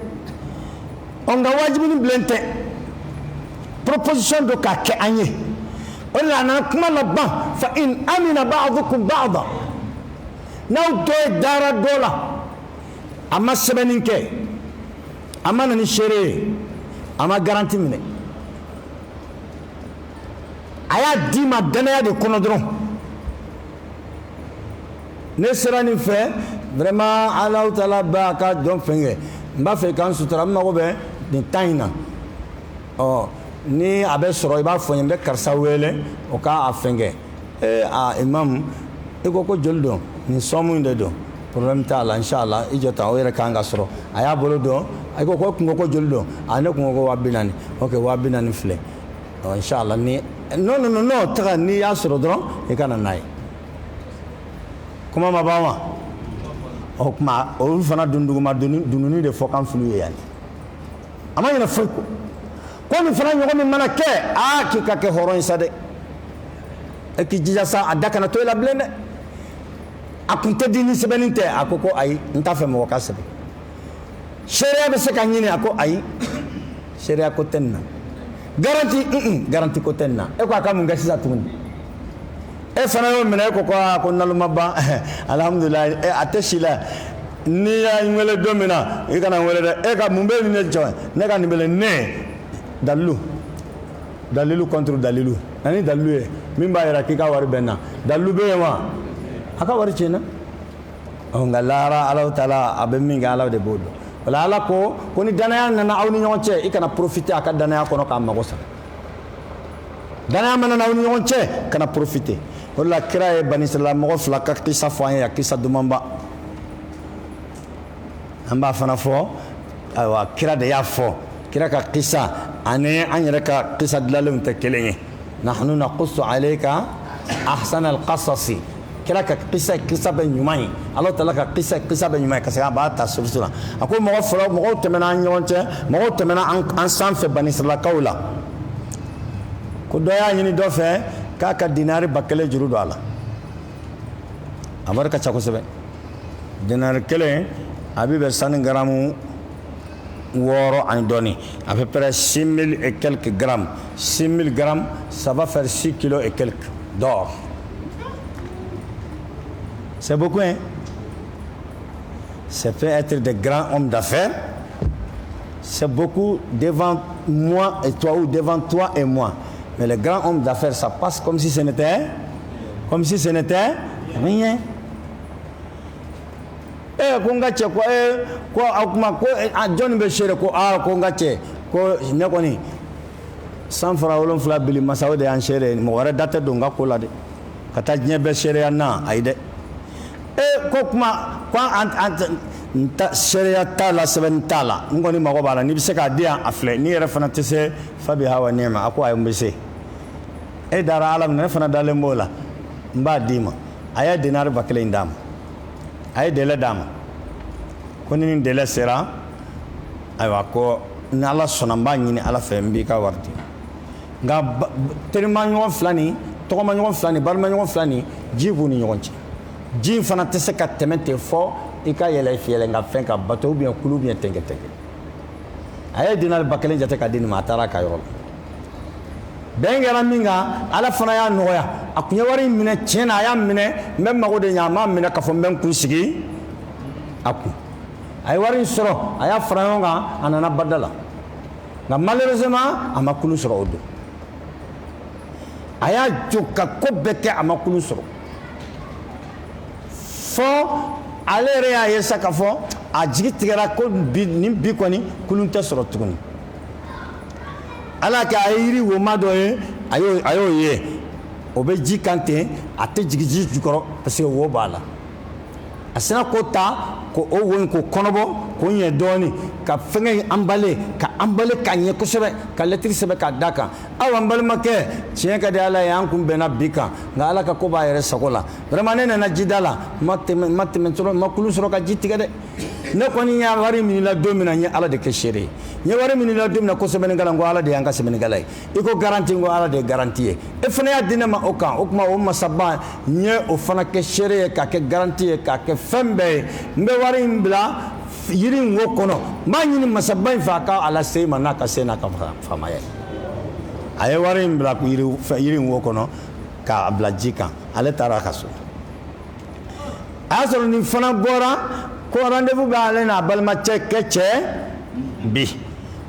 nka wajibini bilen tɛ proposition do k'a kɛ an ye o de la a nana kuma la ban fa in amina ba'dukum ba'da n'aw dɔ ye dara dɔ la a ma sɛbɛnni kɛ a ma na ni seere ye a ma garanti minɛ a y'a d'i ma danaya de kɔnɔ dɔrɔn ne sera nin fɛ vraiment Alahu Taala b'a ka dɔn fɛn kɛ n b'a fɛ k'an sutura n mago bɛ nin temps in na ni a bɛ sɔrɔ i b'a fɔ n ye n bɛ karisa wele o k'a fɛn kɛ imam i ko joli don nin sɔmu in de don problème t'a la inshallah i jɔ tan o yɛrɛ kan ka sɔrɔ a y'a bolo dɔn a ko kungo ko joli don ne kungo ko 240 ok 240 filɛ inshallah ni non taga n'i y'a sɔrɔ dɔrɔn i ka na n'a ye kuma ma ban wa o kuma olu fana dunduguma dununi de fɔ kan fili ye yan a ma ɲinɛ foyi ko nin fana ɲɔgɔn min mana kɛ k'i ka kɛ hɔrɔn ye sa dɛ e k'i jija sa a da kana to i la bilen dɛ a kun tɛ di ni sɛbɛnni tɛ a ko ayi n t'a fɛ mɔgɔ ka sɛbɛn sariya bɛ se ka ɲini a ko ayi sariya ko tɛ nin na garanti ko tɛ nin na e ko a ka mun kɛ sisan tuguni e fana y'o minɛ e ko ko naluma ban alhamdulilayi a tɛ si la n'i y'a wele don min na i kana n wele dɛ e ka mun bɛ nin ne jɔ ne ka nin bɛ ne dalilu contre dalilu na ni dalilu ye min b'a yira k'i ka wari bɛ n na dalilu bɛ yen wa a ka wari tiɲɛna nka lahara Alahu Taala a bɛ min kɛ Ala de b'o dɔn o la Ala ko ni danaya nana aw ni ɲɔgɔn cɛ i kana profiter a ka danaya kɔnɔ k'a mago sa danaya mana na aw ni ɲɔgɔn cɛ kana profiter o de la kira ye Bani Israila mɔgɔ 2 ka kisa fɔ an ye a kisa dumanba an b'a fana fɔ ayiwa kira de y'a fɔ kira ka kisa ani an yɛrɛ ka kisa dilanlenw tɛ kelen ye nahnu naqussu alayka ahsana al-qasasi kira ka kisa bɛ ɲuman ye Alahu Taala ka kisa bɛ ɲuman ye parce que a b'a ta solution na a ko mɔgɔw tɛmɛna an ɲɔgɔn cɛ mɔgɔw tɛmɛna an sanfɛ Bani Israilakaw la ko dɔ y'a ɲini dɔ fɛ k'a ka dinari 1000 juru don a la a wari ka ca kosɛbɛ dinari 1 a bɛ bɛn sani garamu 6 ani dɔɔni à peu près 6000 et quelques grammes 6000 grammes ça va faire 6 kilos et quelques d'or. C'est beaucoup, hein? Ça peut être des grands hommes d'affaires. C'est beaucoup devant moi et toi ou devant toi et moi. Mais les grands hommes d'affaires, ça passe comme si ce n'était rien. Konga che ko akuma ko John be shere ko konga che ko ne ko ni san fara wolon fula bili masawo de an shere mo wara data do nga ko la de kata nye be shere na aide ko kuma ko an shere ta la seben tala ngoni mago bala ni bi se ka dia afle ni yere fana tese fabi hawa ni'ma ako ay mbese dara alam ne fana dale mola mba dima aya dinar bakle indam ay dele dama ko ni dele sera aywa ko ni ala sona mba nyini ala fe mbi ka warti nga terima ñoo flani to ma ñoo flani bar ma ñoo flani jibu ni ñoo ci ji fana tese ka temete fo ika yele fiele nga fen ka bato bien kulu bien tenge ay dinar bakle jate ka din ma tara ka yoro bengera minga ala fana ya noya akunya wari mine chena ya mine mem mago de nyama mine ka fo men kun sigi aku ay wari soro aya fana nga anana badala nga malheureusement amakulu soro odo aya joka ko beke amakulu soro fo alere ya yesa ka fo a jigi tigara ko bi koni kulun te soro tuguni ala ka ayiri wo mado ye ayo ye o be ji kante ate jigi ji jukoro parce que wo bala asina ko ta ko o wo ko konobo ko ɲɛ dɔɔni ka fɛngɛ emballé ka ɲɛ kosɛbɛ ka lettre sɛbɛn ka da kan aw an balimakɛ tiɲɛ ka di Ala ye an kun bɛnna bi kan nka Ala ka ko b'a yɛrɛ sago la vraiment ne nana jida la ma kulun sɔrɔ ka ji tigɛ dɛ ne kɔni y'a wari minila don min na n ye Ala de kɛ seere ye n ye wari minila don min na ko sɛbɛnnikɛla n ko Ala de y'an ka sɛbɛnnikɛla ye i ko garanti n ko Ala de ye garanti ye e fana y'a di ne ma o kan o tuma o masaba n ye o fana kɛ seere ye k'a kɛ garanti ye k'a kɛ fɛn bɛɛ ye n bɛ wari in bila yiri in wo kɔnɔ n b'a ɲini masaba in fɛ a ka ala se ma n'a ka se n'a ka faamaya ye a ye wari in bila yiri in wo kɔnɔ k'a bila ji kan ale taara a ka so a y'a sɔrɔ nin fana bɔra ko rendez-vous bɛ ale n'a balimacɛ kɛ cɛ bi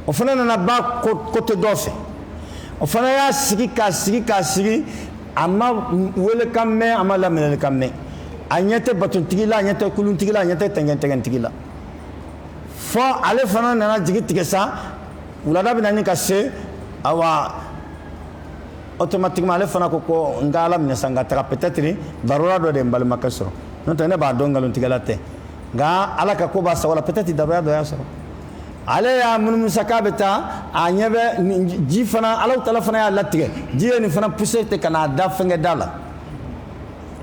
o fana nana ba côté dɔ fɛ o fana y'a sigi k'a sigi a ma welekan mɛn a ma laminɛlikan mɛn a ɲɛ tɛ batontigi la a ɲɛ tɛ kuluntigi la a ɲɛ tɛ tɛngɛntigi la fɔ ale fana nana jigi tigɛ sa wulada bɛ na ni ka se awa automatiquement ale fana ko n ka Ala minɛ sa n ka taga peut-être barola dɔ de ye n balimakɛ sɔrɔ n'o tɛ ne b'a dɔn nkalontigɛla tɛ nka Ala ka ko b'a sago la peut-être daroya dɔ y'a sɔrɔ ale y'a munumunu sa k'a bɛ taa a ɲɛ bɛ ji fana Alahu Taala fana y'a latigɛ ji ye nin fana poussé ten ka n'a da fɛngɛ da la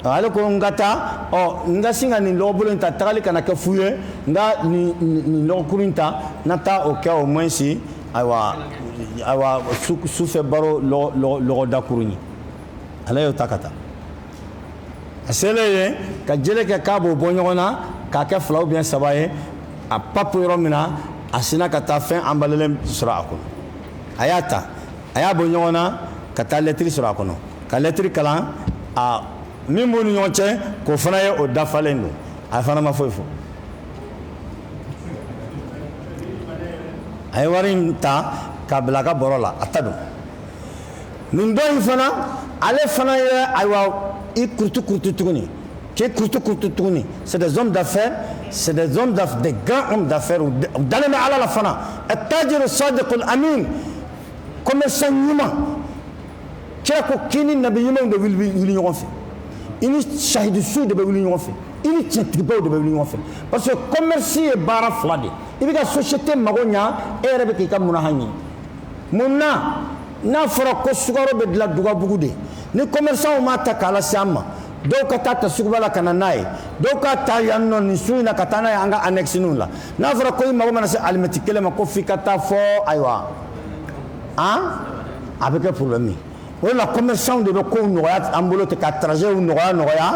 ale ko n ka taa n ka sin ka nin lɔgɔbolo in ta tagali kana kɛ fu ye n ka nin lɔgɔkuru in ta n ka taa o kɛ au moins ayiwa sufɛ baro lɔgɔdakuru ye ale y'o ta ka taa a selen ye ka jele kɛ k'a b'o bɔ ɲɔgɔn na k'a kɛ 2 ou bien 3 ye a papu yɔrɔ min na a sinna ka taa fɛn emballé sɔrɔ a kɔnɔ a y'a ta a y'a bɔ ɲɔgɔn na ka taa lettre sɔrɔ a kɔnɔ ka lettre kalan min b'u ni ɲɔgɔn cɛ k'o fana ye o dafalen don a fana ma foyi fɔ a ye wari in ta k'a bila a ka bɔrɔ la a ta don nin dɔ in fana ale fana ye ayiwa i kurutu tuguni k'i kurutu tuguni c'est des hommes d'affaires c'est des grands hommes d'affaires u dalen bɛ Ala la fana at-tajiru sadiqul amin commerçant ɲuman kira ko k'i ni nabi ɲumanw de wuli ɲɔgɔn fɛ i ni sahidusu de bɛ wuli ɲɔgɔn fɛ i ni tiɲɛtigibaw de bɛ wuli ɲɔgɔn fɛ parce que commerce ye baara 2 de i bɛ ka société mago ɲa e yɛrɛ bɛ k'i ka munahan ɲini mun na n'a fɔra ko sukaro bɛ dilan dugabugu de ni commerçant m'a ta k'a lase an ma dɔw ka taa ta suguba la ka na n'a ye dɔw ka taa yan nɔ nin su in na ka taa n'a ye an ka annexes la n'a fɔra ko i mago mana se alimɛti kelen ma ko f'i ka taa fɔ ayiwa a bɛ kɛ problème ye o de la commerçant de bɛ kow nɔgɔya an bolo ten ka trajet nɔgɔya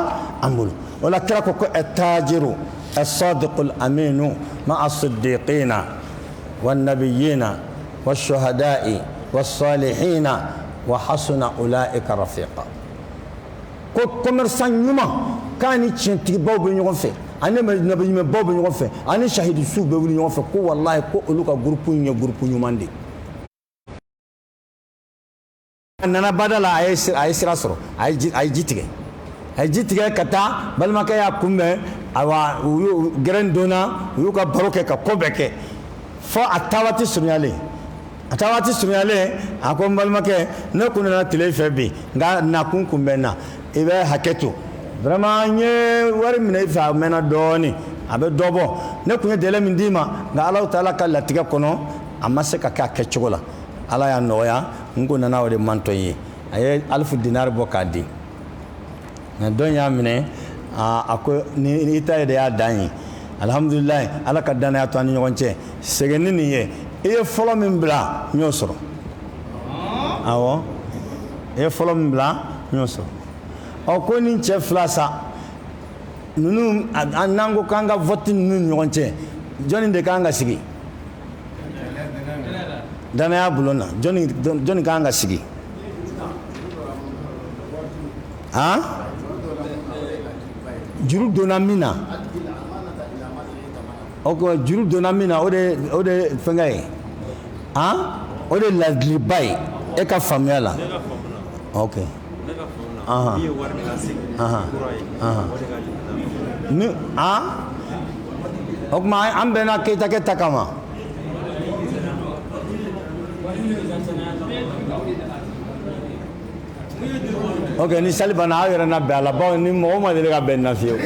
an bolo o la kira ko at-tajiru as-sadiqul aminu ma'a as-siddiqina wan-nabiyyina wash-shuhada'i was-salihina wa hasuna ulaika rafiqa ko commerçant ɲuman k'a ni tiɲɛtigibaw bɛ ɲɔgɔn fɛ ani nabiɲumanbaw bɛ ɲɔgɔn fɛ ani sahidusuw bɛ wuli ɲɔgɔn fɛ ko wallahi ko olu ka groupe in ye groupe ɲuman de ye a nana bada la a ye sira sɔrɔ a ye ji tigɛ ka taa balimakɛ y'a kunbɛn ayiwa u y'u gɛrɛn donna u y'u ka baro kɛ ka ko bɛɛ kɛ fɔ a taa waati surunyalen a ko n balimakɛ ne kun nana tile fɛ bi nka nakun kunbɛn na i bɛ hakɛ to vraiment n ye wari minɛ i fɛ a mɛnna dɔɔni a bɛ dɔ bɔ ne kun ye délai min d'i ma nka Alahu Taala ka latigɛ kɔnɔ a ma se ka kɛ a kɛcogo la Ala y'a nɔgɔya n ko nana o de mantɔ ye a ye 1000 dinari bɔ k'a di nka dɔn y'a minɛ a ko ni i ta ye de y'a dan ye alhamdulilayi Ala ka danaya to an ni ɲɔgɔn cɛ sɛgɛnni nin ye i ye fɔlɔ min bila n y'o sɔrɔ awɔ i ye fɔlɔ min bila n y'o sɔrɔ ko ni cɛ 2 sa ninnu n'an ko k'an ka vote ninnu ni ɲɔgɔn cɛ jɔnni de k'an ka sigi danaya bulon na jɔnni k'an ka sigi juru donna min na juru donna min na o de fɛngɛ ye o de ladiliba ye e ka faamuya la ok ni o tuma an bɛnna Keyitakɛ ta kama ok ni sali banna aw yɛrɛ na bɛn a la bawo ni mɔgɔ ma deli ka bɛn na fiyewu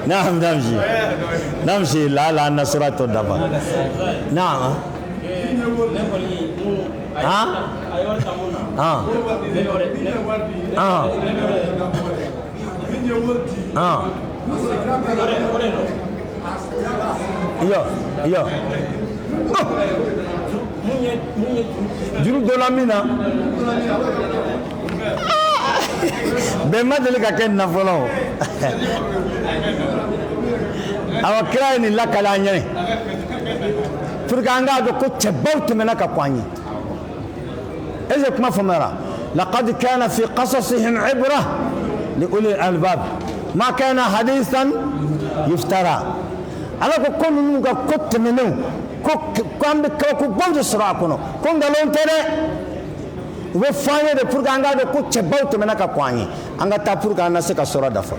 نعم نمشي لا نصرة الدفع نعم Yo. Juru dola mina. Bema dele ka ken na folo. Awa kira ni la kala nyane. Furganga do ko chebaut mena ka kwani. Eze kuma famara. لقد كان في قصصهم عبرة لأولي الألباب ما كان حديثا يفترى على كل نوع كت منه كم بكرة كبوج سراكونه كم دلون ترى وفاية ده فرقانغا ده كت شبوت منا كقواني أنغا تفرقانا سك سورة دفع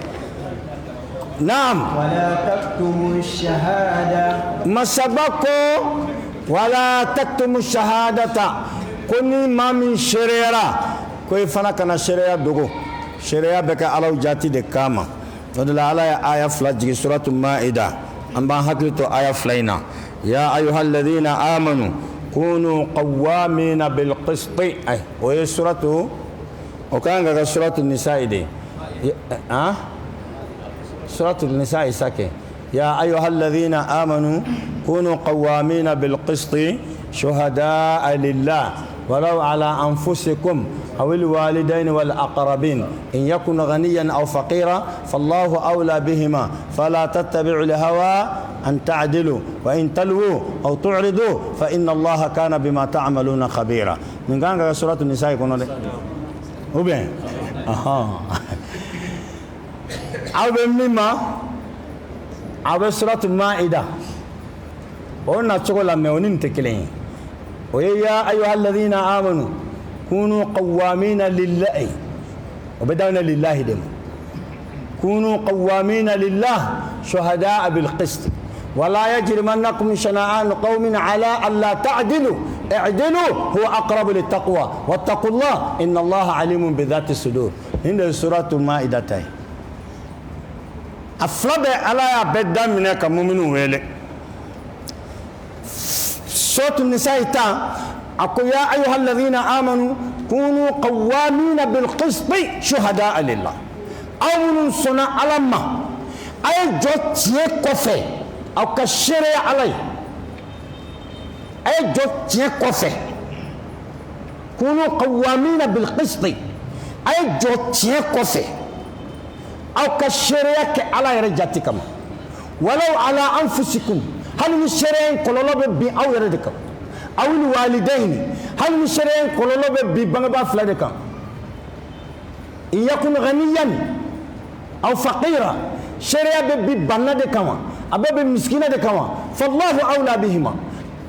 نعم ولا تكتموا الشهادة ما سبقوا ولا تكتموا الشهادة كوني ما من شريرة كوي فنا كنا شريرة دوغو شريعة بك على وجاتي دكاما ودل على آية فلاجي سورة المائدة أما هكذا آية فلينا يا أيها الذين آمنوا كونوا قوامين بالقسط أي وهي سورة وكان سورة النساء دي سورة النساء ساكي يا أيها الذين آمنوا كونوا قوامين بالقسط شهداء لله ولو على أنفسكم أو الوالدين والأقربين إن يكن غنيا أو فقيرا فالله أولى بهما فلا تتبعوا الهوى أن تعدلوا وإن تلووا أو تعرضوا فإن الله كان بما تعملون خبيرا من كان سورة النساء يكون هو بين أو بمما أو سورة المائدة قلنا تقول لما وننتكلين ويا أيها الذين آمنوا كونوا قوامين لله وبدأنا لله دم كونوا قوامين لله شهداء بالقسط ولا يجرمنكم شنآن قوم على ألا تعدلوا اعدلوا هو أقرب للتقوى واتقوا الله إن الله عليم بذات الصدور هنا سورة المائدة تاي أفرد على بدأ منك مؤمن ويلك سورة النساء تا أقول يا أيها الذين آمنوا كونوا قوامين بالقسط شهداء لله أول سنة علما أي جوت يكفي أو كشري علي أي جوت يكفي كونوا قوامين بالقسط أي جوت يكفي أو كشري على رجاتكم ولو على أنفسكم هل من شرين قلوب بي أو يردكم أو الوالدين هل من شرين قلوب بي بنبا فلادكم إن يكن غنيا أو فقيرا شريا بي بندكم أبا بمسكينة دكما فالله أولى بهما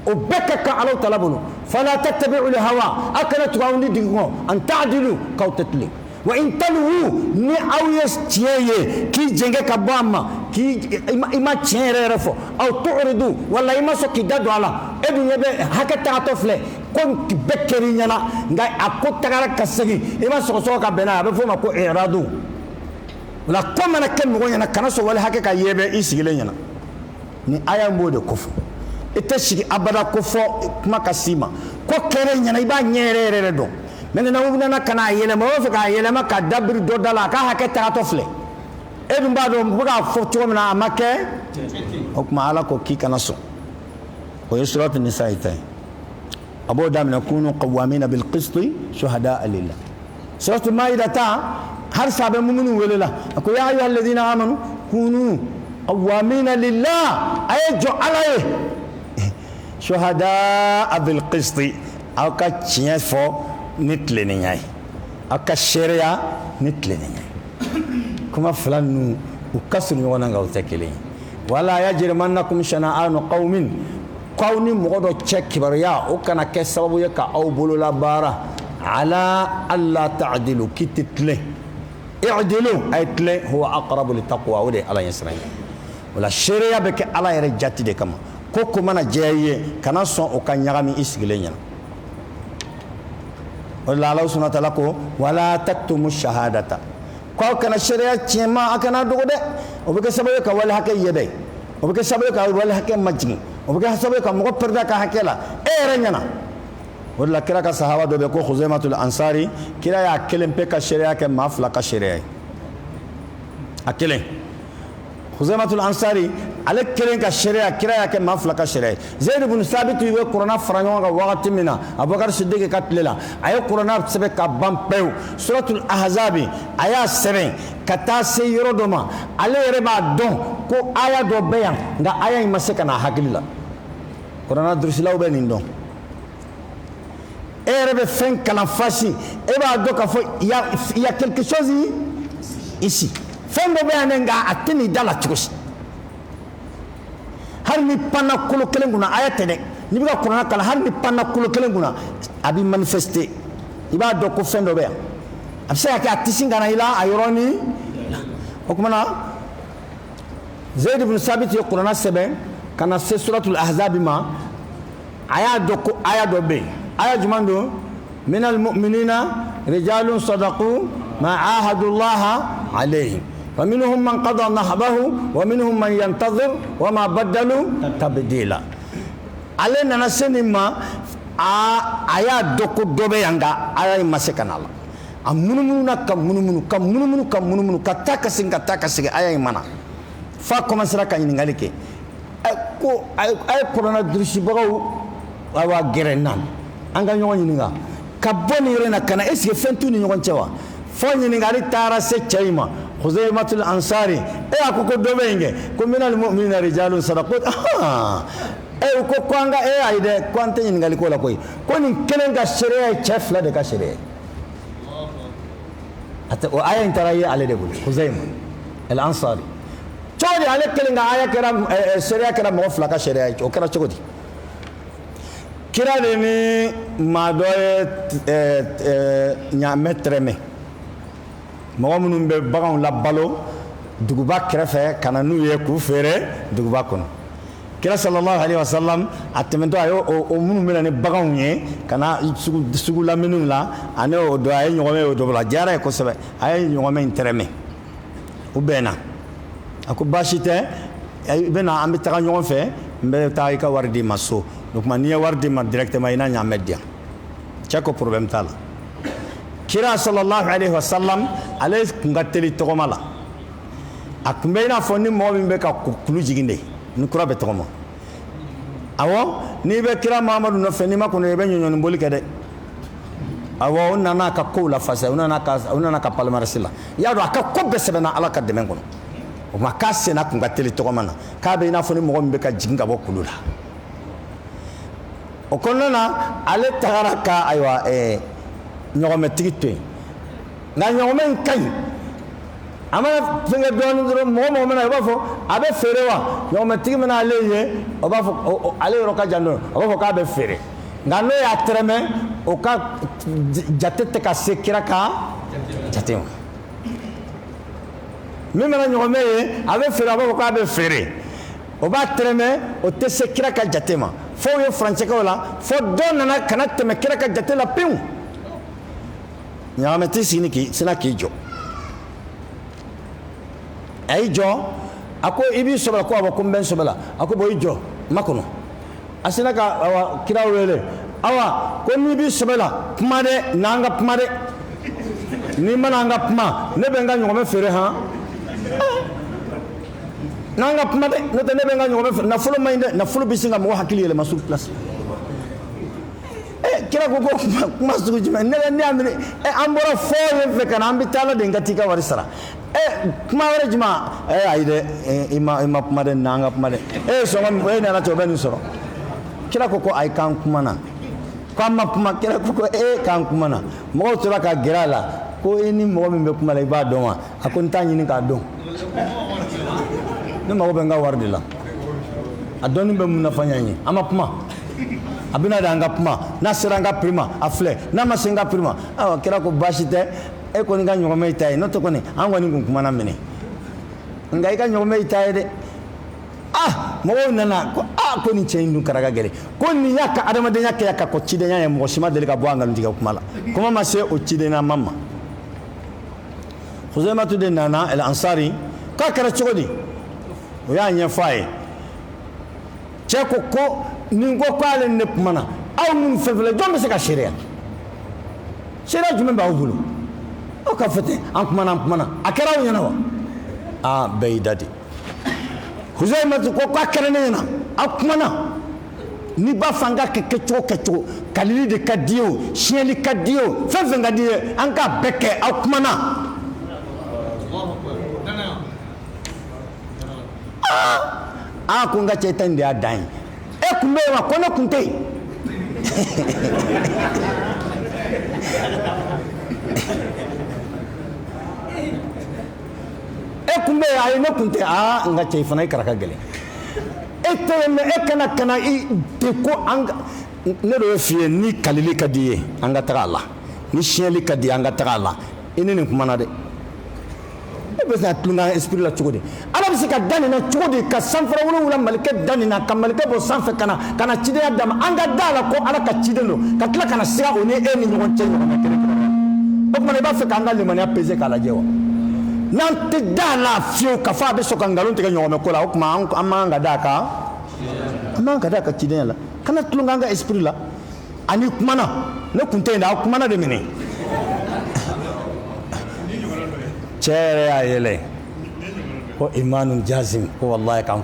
وبكك على طلبنا فلا تتبعوا الهوى أكلت غاوني دينغو أن تعدلوا كو تتلي وإن تلووا ني أو يستيي كي جنگه كباما كي إما تشير رفو أو تعرضوا ولا إما سو كي دادو على ابن يبي هكذا تفلي كون بكرين ينا غاي أكو تغارا كسغي إما سو سو كبنا بفو ما كو إرادو ولا كم أنا كم مغني أنا كناسو ولا هكذا يبي إسيلين ينا ni aya mbode kofo itashiki abada kofo makasima ko kere nyana iba nyerere do mena na wubuna na kana yele ma wofe ka yele ma ka dabri do dala ka haketa tofle edum bado mbuga foto mena amake hukma ala ko kika naso wa yusrat an-nisaa tay abo dam nakunu qawamina bil qist shuhada lillah surat al-maida ta har sabe mu'minu welela ko ya ayyuhal ladina amanu kunu قوامين لله أيجو عليه شهداء بالقسط أو كتشيفو نتلنياي أو كشريعة نتلنياي كما فلان وكسر يوانا غوتكلين ولا يجرمنكم شنآن قوم قوم مغدو تشك بريا وكان كسبب يكا أو بلو لبارة على ألا تعدلوا كتتله اعدلوا أيتله هو أقرب للتقوى ودي على يسرين ولا شريعة بك على يرجعتي دكما كوكو منا جاي كنا صون وكان إسقلين ولا الله سبحانه وتعالى ولا تكتموا الشهادة كو كان الشريعة تيما أكنا دوده o bɛ kɛ sababu ye ka wale hakɛ yɛbɛ o bɛ kɛ sababu ye ka wale hakɛ majigin o bɛ kɛ sababu ye ka mɔgɔ pɛrɛda ka hakɛ la e yɛrɛ ɲɛna o de la kira ka sahaba dɔ bɛ ko Khuzaimatul Ansari kira y'a kelen pe ka sariya kɛ maa fila ka sariya ye a kelen Khuzaimatul Ansari ale kelen ka sariya kira y'a kɛ maa fila ka sariya ye Zaid ibn Thabit bɛ kuranna fara ɲɔgɔn kan wagati min na Abubakar Siddiq ka tile la a ye kuranna sɛbɛn ka ban pewu suratul Ahzab a y'a sɛbɛn ka taa se yɔrɔ dɔ ma ale yɛrɛ b'a dɔn ko aya dɔ bɛ yan nka aya in ma se ka na hakili la kuranna durusilaw bɛ nin dɔn e yɛrɛ bɛ fɛn kalan fasi e b'a dɔn k'a fɔ il y a quelque chose ici fɛn dɔ bɛ yan nka a tɛ nin da la cogo si hali ni panna kolo kelen kunna aya tɛ dɛ n'i bɛ ka kuranna kalan hali ni panna kolo kelen kunna a b'i manifester i b'a dɔn ko fɛn dɔ bɛ yan a bɛ se ka kɛ a tɛ sin ka na i la a yɔrɔnin o tuma na Zaid ibn Thabit ye kuranna sɛbɛn ka na se suratul Ahzab ma a y'a dɔn ko aya dɔ bɛ yen aya juman don minal mu'minina rijalun sadaqu ma ahadullaha alayhi wa minhum man qada nahbahu wa minhum man yantazir wa ma badalu tabdila ale nana seni ma a y'a dɔn ko dɔ bɛ yan nka aya in ma se ka na la a munumunu ka munumunu ka taa ka segin aya in mana fa commencera ka ɲininkali kɛ ko a ye kuranna durusibagaw awa gɛrɛ nan an ka ɲɔgɔn ɲininka ka bɔ nin yɔrɔ in na ka na est ce que fɛn t'u ni ɲɔgɔn cɛ wa fo ɲininkali taara se cɛ in ma Khuzaimatul Ansari a ko dɔ bɛ yen kɛ ko minal mu'minina rijalun sadaqu u ko an ka ayi dɛ ko an tɛ ɲininkali k'o la koyi ko nin kelen ka sariya ye cɛ fila de ka sariya ye o aya in taara ye ale de bolo Khuzaima al Ansari cogo di ale kelen ka aya kɛra sariya kɛra mɔgɔ fila ka sariya ye o kɛra cogo di kira de ni maa dɔ ye ɲaamɛ tɛrɛmɛ mɔgɔ minnu bɛ baganw labalo duguba kɛrɛfɛ ka na n'u ye k'u feere duguba kɔnɔ kira sallallahu alaihi wasallam a tɛmɛtɔ a ye o minnu bɛ na ni baganw ye ka na sugu laminiw la ani o dɔ a ye ɲɔgɔmɛ ye o dɔ la diyara ye kosɛbɛ a ye ɲɔgɔmɛ in tɛrɛmɛ u bɛnna a ko baasi tɛ i bɛ na an bɛ taga ɲɔgɔn fɛ n bɛ taa i ka wari d'i ma so o tuma n'i ye wari d'i ma directement i n'a ɲaamɛ di yan cɛ ko problème t'a la kira sallallahu alaihi wasallam ale kun ka teli tɔgɔma la a kun bɛ i n'a fɔ ni mɔgɔ min bɛ ka kulu jigin de ni kura bɛ tɔgɔma awɔ n'i bɛ kira Muhamadu nɔfɛ n'i ma kɔnɔ i bɛ ɲɔɲɔni boli kɛ dɛ awɔ o nana ka kow la fasa o nana ka palmarès la i y'a dɔn a ka ko bɛɛ sɛbɛnna Ala ka dɛmɛ kɔnɔ o tuma k'a senna kun ka teli tɔgɔma na k'a bɛ i n'a fɔ ni mɔgɔ min bɛ ka jigin ka bɔ kulu la o kɔnɔna na ale tagara ka ayiwa ɲɔgɔmɛtigi to yen nka ɲɔgɔmɛ in ka ɲi a mana fɛnkɛ dɔɔnin dɔrɔn mɔgɔ mɔgɔ mana i b'a fɔ a bɛ feere wa ɲɔgɔmɛtigi mana ale ye o b'a fɔ ale yɔrɔ ka jan dɔɔnin o b'a fɔ k'a bɛ feere nka n'o y'a tɛrɛmɛ o ka jate tɛ ka se kira ka jate ma min mana ɲɔgɔmɛ ye a bɛ feere a b'a fɔ k'a bɛ feere o b'a tɛrɛmɛ o tɛ se kira ka jate ma fo ye furancɛkɛw la fo dɔ nana kana tɛmɛ kira ka jate la pewu ɲaamɛtigi sina k'i jɔ a y'i jɔ a ko i b'i sɔbɛ ko awɔ ko n bɛ n sɔbɛ la a ko bɔn i jɔ ma kɔnɔ a sina ka awa kira wele awa ko n'i b'i sɔbɛ la kuma dɛ n'an ka kuma dɛ n'i mana an ka kuma ne bɛ n ka ɲɔgɔmɛ feere han n'an ka kuma dɛ n'o tɛ ne bɛ n ka ɲɔgɔmɛ feere nafolo man ɲi dɛ nafolo bɛ sin ka mɔgɔ hakili yɛlɛma sur place kira ko kuma sugu jumɛn ne y'a miiri an bɔra fɔ ye fɛ ka na an bɛ taa Ala de ka t'i ka wari sara kuma wɛrɛ jumɛn ayi dɛ i ma kuma dɛ n'an ka kuma dɛ sɔngɔ min e nana cɛ o bɛ nin sɔrɔ kira ko ayi k'an kuma na ko an ma kuma kira ko k'an kuma na mɔgɔw tora ka gɛrɛ a la ko e ni mɔgɔ min bɛ kuma la i b'a dɔn wa a ko n t'a ɲini k'a dɔn ne mago bɛ n ka wari de la a dɔnni bɛ mun nafa ɲɛ n ye an ma kuma a bɛna de an ka kuma n'a sera an ka prix ma a filɛ n'a ma se n ka prix ma awɔ kira ko baasi tɛ e kɔni ka ɲɔgɔmɛ y'i ta ye n'o tɛ kɔni an kɔni kun kumana minɛ nka i ka ɲɔgɔmɛ y'i ta ye dɛ mɔgɔw nana ko ko nin cɛ in dun kara ka gɛlɛn ko nin y'a ka adamadenya kɛ ka kɔ cidenya ye mɔgɔ si ma deli ka bɔ a nkalontigɛ kuma la kuma ma se o cidenya ma Khuzaimatu de nana al Ansari k'a kɛra cogo di o y'a ɲɛfɔ a ye cɛ ko nin ko k'ale ne kumana aw ni fɛn fɛn jɔn bɛ se ka sariya jumɛn b'aw bolo aw ka fɔ ten an kumana a kɛra aw ɲɛna wa bɛɛ y'i da di Huzaimatu ko k'a kɛra ne ɲɛna aw kumana n'i b'a fɛ an ka kɛ cogo kalili de ka di ye o siɲɛli ka di ye o fɛn fɛn ka di ye an k'a bɛɛ kɛ aw kumana ko n ka cɛ ta in de y'a dan ye e kun bɛ yen wa ko ne kun tɛ yen e kun bɛ yen ayi ne kun tɛ n ka cɛ fana i kara ka gɛlɛn e tɛ yen mɛ e kana i de ko an ne de y'o f'i ye ni kalili ka di ye an ka taga a la ni siɲɛli ka di ye an ka taga a la i ni nin kumana dɛ e bɛ se ka tulon esprit la cogo di ala bɛ se ka da nin na cogo di ka sanfara wolonwula malikɛ da nin na ka malikɛ bɔ sanfɛ ka na cidenya d'a ma an ka da la ko ala ka ciden don ka tila ka na siga o ni e ni ɲɔgɔn cɛ ɲɔgɔnna kelen o tuma i b'a fɛ k'an ka limaniya peser k'a lajɛ wa n'an tɛ da la fiyewu k'a fɔ a bɛ sɔn ka nkalon tigɛ ɲɔgɔnmɛ ko la o tuma an man ka da ka cidenya la kana tulon k'an ka esprit la ani kumana ne kun tɛ yen dɛ aw kumana de minɛ cɛ yɛrɛ y'a yɛlɛ ko imanu jazim ko wallahi k'an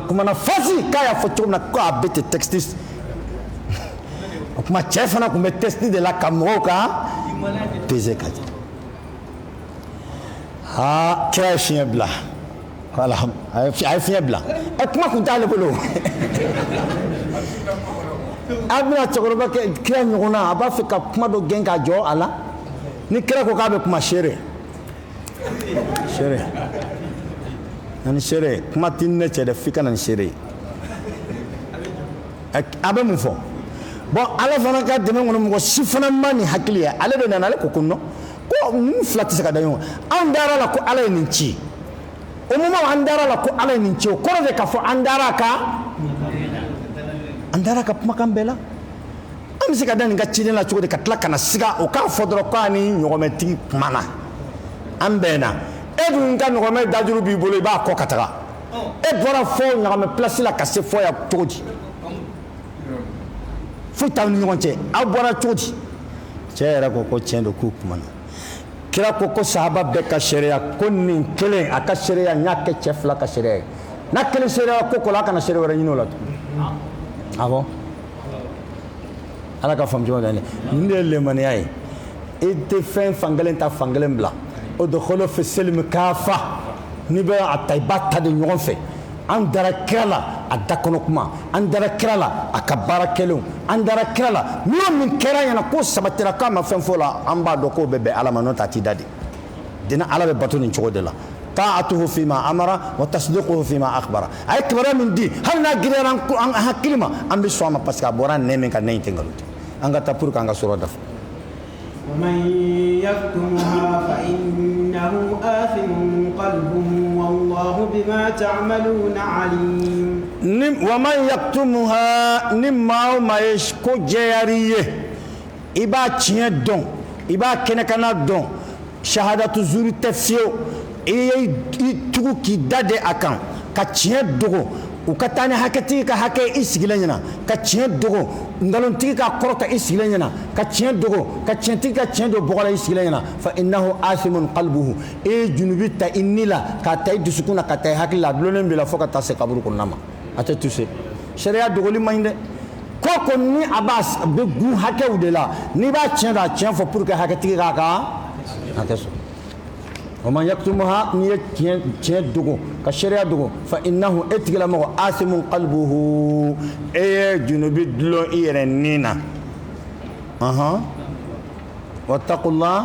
kumana fasi k'a y'a fɔ cogo min na ko a bɛ ten texte o tuma cɛ fana tun bɛ texte de la ka mɔgɔw ka peser ka jɛ kira ye fiɲɛ bila a ye fiɲɛ bila kuma kun t'ale bolo a bɛna cɛkɔrɔba kɛ kira ɲɔgɔn na a b'a fɛ ka kuma dɔ gɛn k'a jɔ a la ni kira ko k'a bɛ kuma seere na ni seere kuma tɛ ne cɛ dɛ f'i ka na ni seere ye a bɛ mun fɔ bon ala fana ka dɛmɛ kɔnɔ mɔgɔ si fana ma nin hakili ye ale de nana ale ko ko non ko ninnu fila tɛ se ka da ɲɔgɔn an dara la ko ala ye nin ci o moment an dara la ko ala ye nin ci o kɔrɔ de k'a fɔ an dara ka kumakan bɛɛ la an bɛ se ka da nin ka ciden la cogo di ka tila ka na siga o k'a fɔ dɔrɔn k'a ni ɲɔgɔmɛtigi kumana an bɛnna e dun ka ɲɔgɔmɛ dajuru b'i bolo i b'a kɔ ka taga e bɔra fɔ ɲɔgɔmɛ place la ka se fɔ yan cogo di foyi t'aw ni ɲɔgɔn cɛ aw bɔra cogo di cɛ yɛrɛ ko tiɲɛ don k'u kumana kira ko sahaba bɛɛ ka sariya ko nin kelen a ka sariya n y'a kɛ cɛ fila ka sariya ye n'a kelen sariya ko la a kana sariya wɛrɛ ɲini o la tuguni ala ka faamu cogo dɛ nin de ye limaniya ye i tɛ fɛn fankelen ta fankelen bila o dɔkɔlɔ fɛ selimi kaafa n'i bɛ a ta i b'a ta de ɲɔgɔn fɛ an dara kira la a da kɔnɔ kuma an dara kira la a ka baara kɛlenw an dara kira la min kɛra ɲɛna ko sabatira k'a ma fɛn fɔ la an b'a dɔn k'o bɛ bɛn ala ma n'o tɛ a t'i da de dina ala bɛ bato nin cogo de la ta'atuhu fima amara wa tasdiquhu fima akhbara a ye kibaruya min di hali n'a giriyara an hakili ma an bɛ sɔn a ma parce que a bɔra nɛ min ka nɛ in tɛ nkalon tigɛ an ka taa pour que an ka sɔrɔ dafa ومن يكتمها فإنه آثم قلبه والله بما تعملون عليم ومن يكتمها نما ما يشكو جياريه إبا تشين دون إبا كنكنا دون شهادة زور تفسيو إيه تقول كي دادي أكان كتشين دوغو ukatani hakati ka hake isigilanyana ka tiɲɛ dogo ngalontigi ka kɔrɔta isigilanyana ka tiɲɛ dogo ka tiɲɛtigi ka tiɲɛ do bɔgɔla isigilanyana fa innahu asimun qalbuhu e junubi ta innila ka ta dusukuna ka ta hakili la dulonen bila fo ka taa se kaburu kɔnɔna ma a tɛ tuse sariya dogoli man ɲi dɛ ko ni a bɛ gun hakɛw de la n'i b'a tiɲɛ dɔn a tiɲɛ fɔ pour que hakɛtigi k'a ka hakɛ sɔrɔ ومن يكتمها نية دوغو كشريعة دوغو فإنه اتقل مغو آثم قلبه اي جنوبي دلو إيرنينا واتقوا الله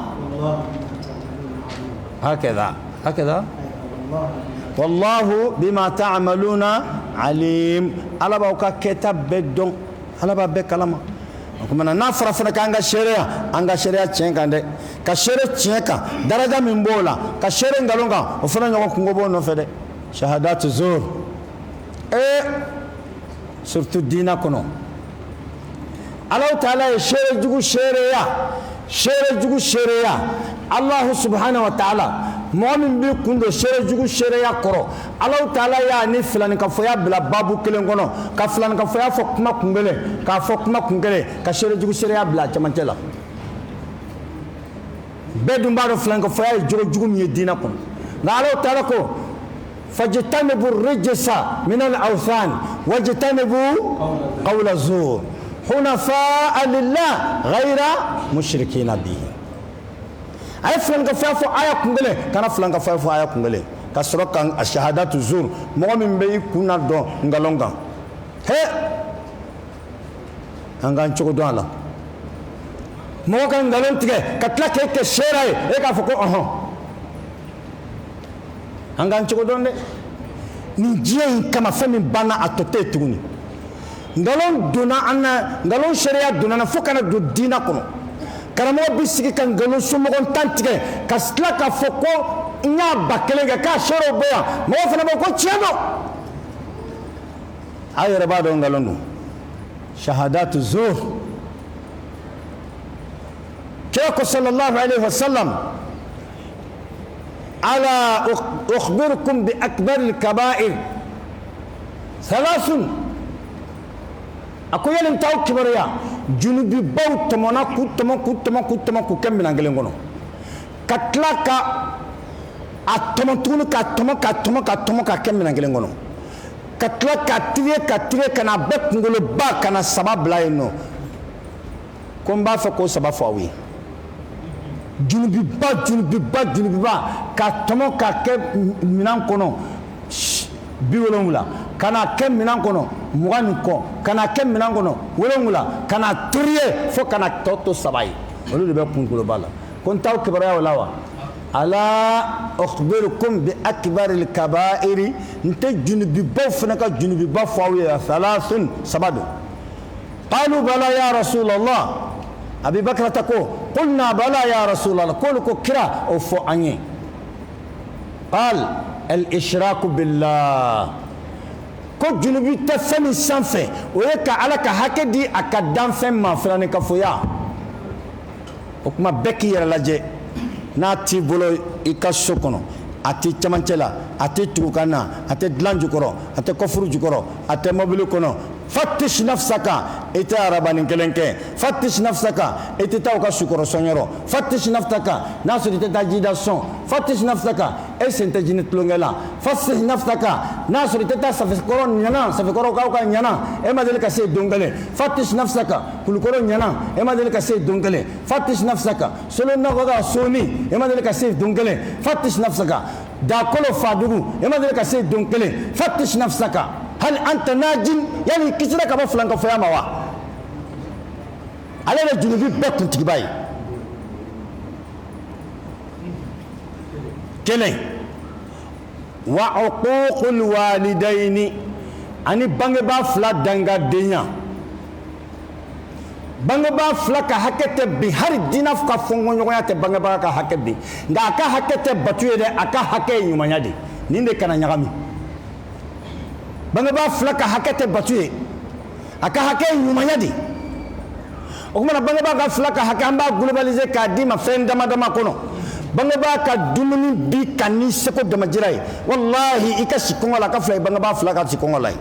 هكذا والله بما تعملون عليم على باوكا كتاب بدون على باب كلامه kuma na fara fana ka an ka sariya tiɲɛ kan dɛ ka sariya tiɲɛ kan daraja min b'o la ka sariya nkalon kan o fana ɲɔgɔn kungo b'o nɔfɛ dɛ shahadatu zur surtout diina kɔnɔ Allahu Taala ye seere jugu seereya Allahu subhanahu wa ta'ala mu'min bi kundo shere jugu shere ya koro Allah taala ya ni filani ka foya bila babu kelen kono ka filani ka foya fo kuma kungele ka fo kuma kungele ka shere jugu shere ya bila chamantela bedum baro filani ka foya jugu mi dina kono na Allah taala ko fajtanibu rijsa min al-awthan wajtanibu qawla zur hunafa lillah ghayra mushrikina bihi ay flan ka fafo aya kungele kana flan ka fafo aya kungele ka soro kan ashhadatu zur mo min be kuna do ngalonga he angan choko do ala mo kan ngalon tige katla ke sherai e ka foko angan choko do ne ni jien kama fami bana atote tuguni ngalon duna anna ngalon sharia duna na fokana do dina kono karamo bisiki kan ngalon sumogon tantige kasla ka foko nya bakelenga ka shoro boya mo fana mo ko cheno ayere ba do ngalon shahadatu zur kiko sallallahu alaihi wasallam ala ukhbirukum bi akbar al-kaba'ir thalathun akoyel ntaw kibariya junubi baw tamana kutama ku kemina ngelen gono katlaka atomantunu ka kemina ngelen gono katlaka tiye kana bekngolo ba kana sababla yeno komba fa ko sabafu awi junubi ba ka tomo ka ke minan kono biwolongula kana ke minan kono mugani ko kana ke minan kono wolongula kana turiye fo kana toto sabai olu be kunkulo bala kon taw kibara wala wa ala akhbirukum bi akbar al kaba'ir nte junubi ba fana ka junubi ba fawiya thalathun sabadu qalu bala ya rasulullah abi bakr tako qulna bala ya rasulullah qulu kira o fo anye qal al ishraku billah ko junubi tafani sanfe o ka alaka hakedi akadan fem ma frane ka foya o kuma beki yara laje na ti bolo ikasokono ati chamancela ati tukana ati dlanju koro ati kofuru jukoro ati mobile kono fattish nafsaka ita arabani kelenke fattish nafsaka ita tawka shukoro sonyoro fattish nafsaka nasu ita tajida son fattish nafsaka esente jinit longela fattish nafsaka nasu ita safikoro nyana safikoro kauka nyana emadele ka se dongale fattish nafsaka kulukoro nyana emadele ka se dongale fattish nafsaka solo nagoga soni emadele ka se dongale fattish nafsaka da kolo fadugu emadele ka se dongale fattish nafsaka hal anta najin yani kisira ka ba fulanka foya mawa ala junubi bakun tibai kele wa uququl walidaini ani bange ba fla danga denya bange ba fla ka hakete bi har dinaf ka fongo nyoya te bange ba ka hakebe nga ka hakete batuye de aka hake nyumanya de ninde kana nyagami bange ba fla ka hakete batuye aka hake nyumanya de o kuma bange ba ka fla ka hakamba globaliser ka di ma fen dama kono bange ba ka dumuni bi kani seko dama jirai wallahi ika sikongola ka fla bange ba fla ka sikongola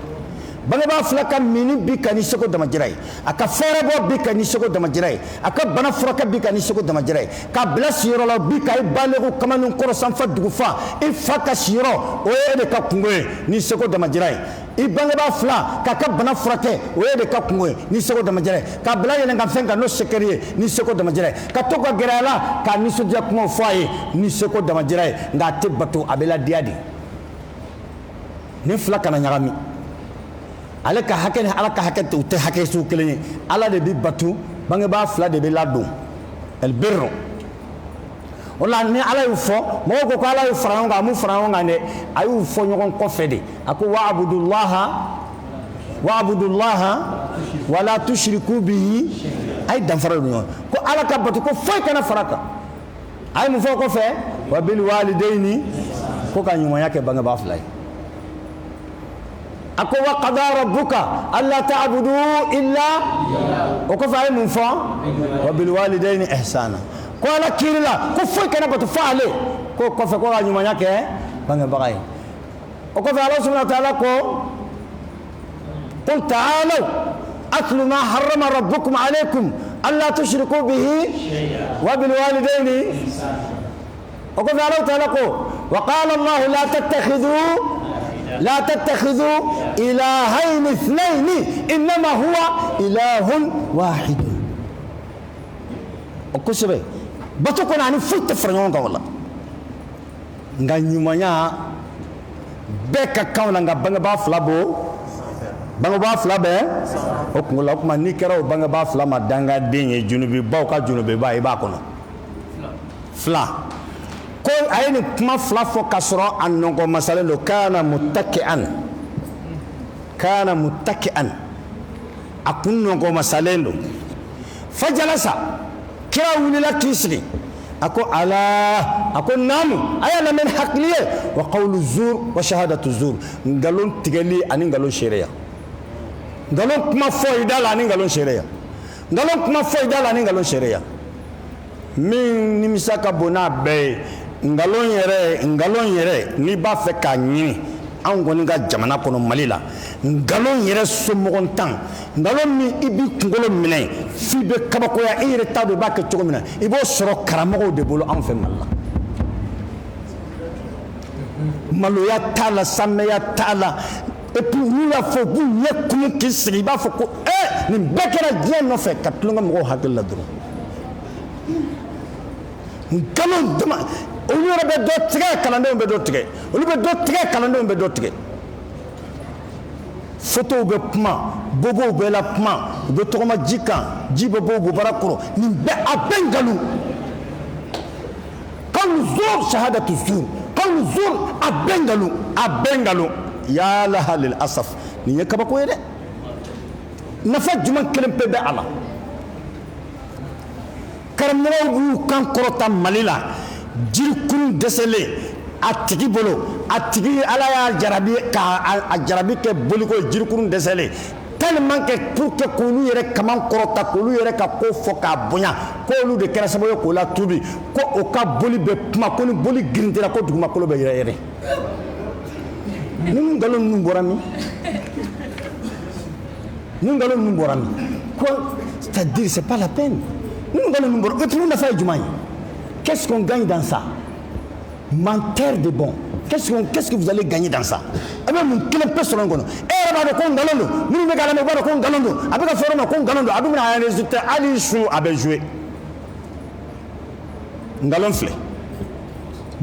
bange ba fla ka mini bi kani seko dama jirai aka fere bo bi kani seko dama jirai aka bana furaka bi kani seko dama jirai ka bless yoro la bi kai balego kamanu koro sanfa dugufa ifa ka shiro o ede ka kungwe ni seko dama jirai i bange ba fla ka bana furake o ede ka kungwe ni seko dama jirai ka bla yele ngam fenga no sekeriye ni seko dama jirai ka to ko gerala ka ni so dia kuma faye ni seko dama jirai nga tebatu abela diadi ni fla kana nyagami alaka haken alaka haken te haken su keleni ala de bi batu bange ba fla de be lado el birru wala ni ala yu fo mo ko ala yu farango mu farango ne ayu fo nyon ko fede ako wa abudullaha wala tushriku bihi ay dan fara no ko ala ka batu ko fo kana faraka ay mu fo ko fe wa bil walidaini ko ka nyuma yake bange ba fla ako wa qada rabbuka alla ta'budu illa o ko fay mun fa wa bil walidaini ihsana ko ala kirila ko foy kana batu faale ko fe ko nyumanya ke banga bagay o ko Allah subhanahu wa ta'ala ko qul ta'alu atlu ma harrama rabbukum alaykum alla tushriku bihi wa bil walidayni o ko Allah ta'ala ko wa qala Allah la tattakhidhu ilahayn ithnayn inma huwa ilahun wahid o ko sebe batu ko nani futte franyon ka wala nga nyumanya beka kauna nga banga ba flabo banga ba flabe o ko la kuma ni kera o banga ba flama danga denye junubi ba ka junubi ba iba kono fla ko ayni kuma fla fo kasro annongo masalelo kana muttaki'an akunno go masalelo fajalasa kira wulila kisri ako ala ako namu ayana men haqliye wa qawlu zur wa shahadatu zur ngalon tigeli ani ngalon sheria ngalon kuma foidala ani ngalon sheria ngalon kuma foidala ani ngalon sheria min nimisaka bona be ngalon yere ni ba fe ka nyini an goni ga jamana kono malila ngalon yere somogon tan ngalon mi ibi kungolo mine fi be kabako ya ire tado ba ke cogo mina ibo soro karamago de bolo an fe malla maloya tala sameya tala et puis ni la fo bu yekum kisri ba fo ko ni bekera dien no fe katlunga mo hakilla dro ngalon dama olu be do tige kalande be do tige olu be do tige kalande be do tige photo be kuma bobo be la kuma be tokoma jika jibo bobo barakoro ni be abengalu kan zur shahadatu zur kan zur abengalu ya la halil asaf ni yakaba ko yede nafa juman kelem pe be ala karamno bu kan korota malila jirkun desele atigi bolo atigi ala ya jarabi ka a jarabi ke boliko jirkun desele tellement que pour que kolu yere kaman korota kolu yere ka ko fo ka bonya kolu de kera sabo ko la tubi ko o ka boli be kuma ko ni boli grindira ko duguma ko be yere nun galon nun borami quoi c'est-à-dire c'est pas la peine nun galon nun borami et puis on a fait jumaï. Qu'est-ce qu'on gagne dans ça? Menteur de bon. Qu'est-ce que vous allez gagner dans ça? Eh bien, mon kilomètre peu sur un gono. Eh, on va le con galondo. Nous ne galons pas le con galondo. Avec un forum, con galondo. Avec un résultat, allez chou, avec jouer. Galon flé.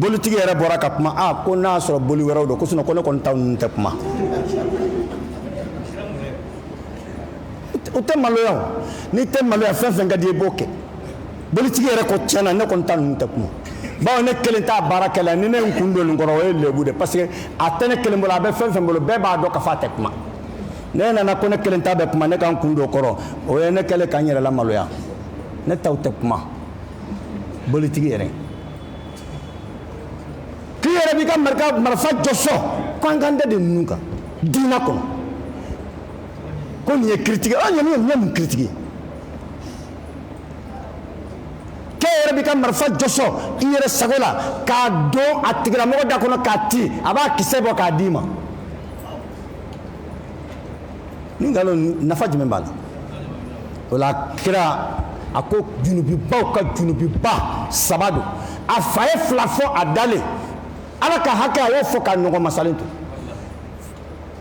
Politique era bora kapma. Ah, qu'on a sur le boliwero do. Qu'on se connaît qu'on t'a un tapma. Ou t'es malheureux. Ni t'es malheureux. Fin gadier bokeh. Politique era ko tiana ne kon tan tapmo ba ne kelenta barakala ne nkundo ngoro we lebude parce que atene kelembola be fen bolo be ba do ka fatekma ne na ko ne kelenta be kuma ne kan kundo koro o ne kele kanyere la maloya ne taw tekma politique era ki era bi kam marfa josso ko ngande de nuka dina ko ni critique nyam critique kere bi ka marfa joso iyere sagola ka do atigra mo da kono kati aba kisebo ka dima ningalo nafa jime bala wala kira ako junubi ba sabado afaye flafo adale ala ka haka yo foka no masalinto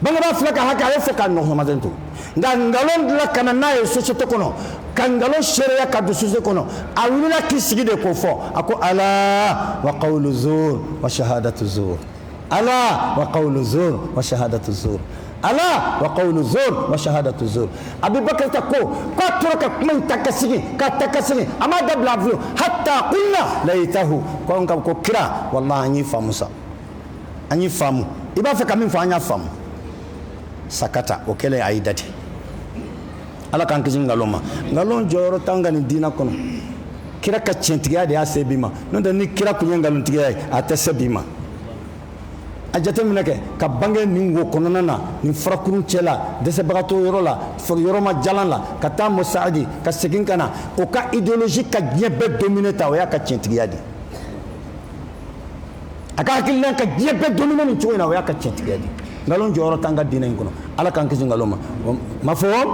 banga ba flaka haka yo foka no masalinto ngalon la kana nayo societe kono kangalo sheria ka dusuze kono awula kisigi de ko fo ako ala wa qawlu zur wa shahadatu zur ala wa qawlu zur wa shahadatu zur ala wa qawlu zur wa shahadatu zur abubakar ta ko troka kuma takasigi ama dabla vlo hatta qulna laitahu ko kira wallahi anyi famu iba fa kamin fa anya famu sakata okele aidati ala kan kisi ngalon joro tanga ni dina kono kira ka centiga de asebima non de ni kira kunye ngalon tiga ate sebima a jateminɛ kɛ ka bange nin wo kɔnɔna na nin farakurun cɛla dɛsɛbagatɔ yɔrɔ la yɔrɔ ma jalan la ka taa Mosaadi ka segin ka na o ka idéologie ka diɲɛ bɛɛ dominer ta o y'a ka tiɲɛtigiya de a ka hakilina ka diɲɛ bɛɛ dominer nin cogo in na o y'a ka tiɲɛtigiya de nkalon jɔyɔrɔ t'an ka diinɛ in kɔnɔ ala k'an kisi nkalon ma mafhum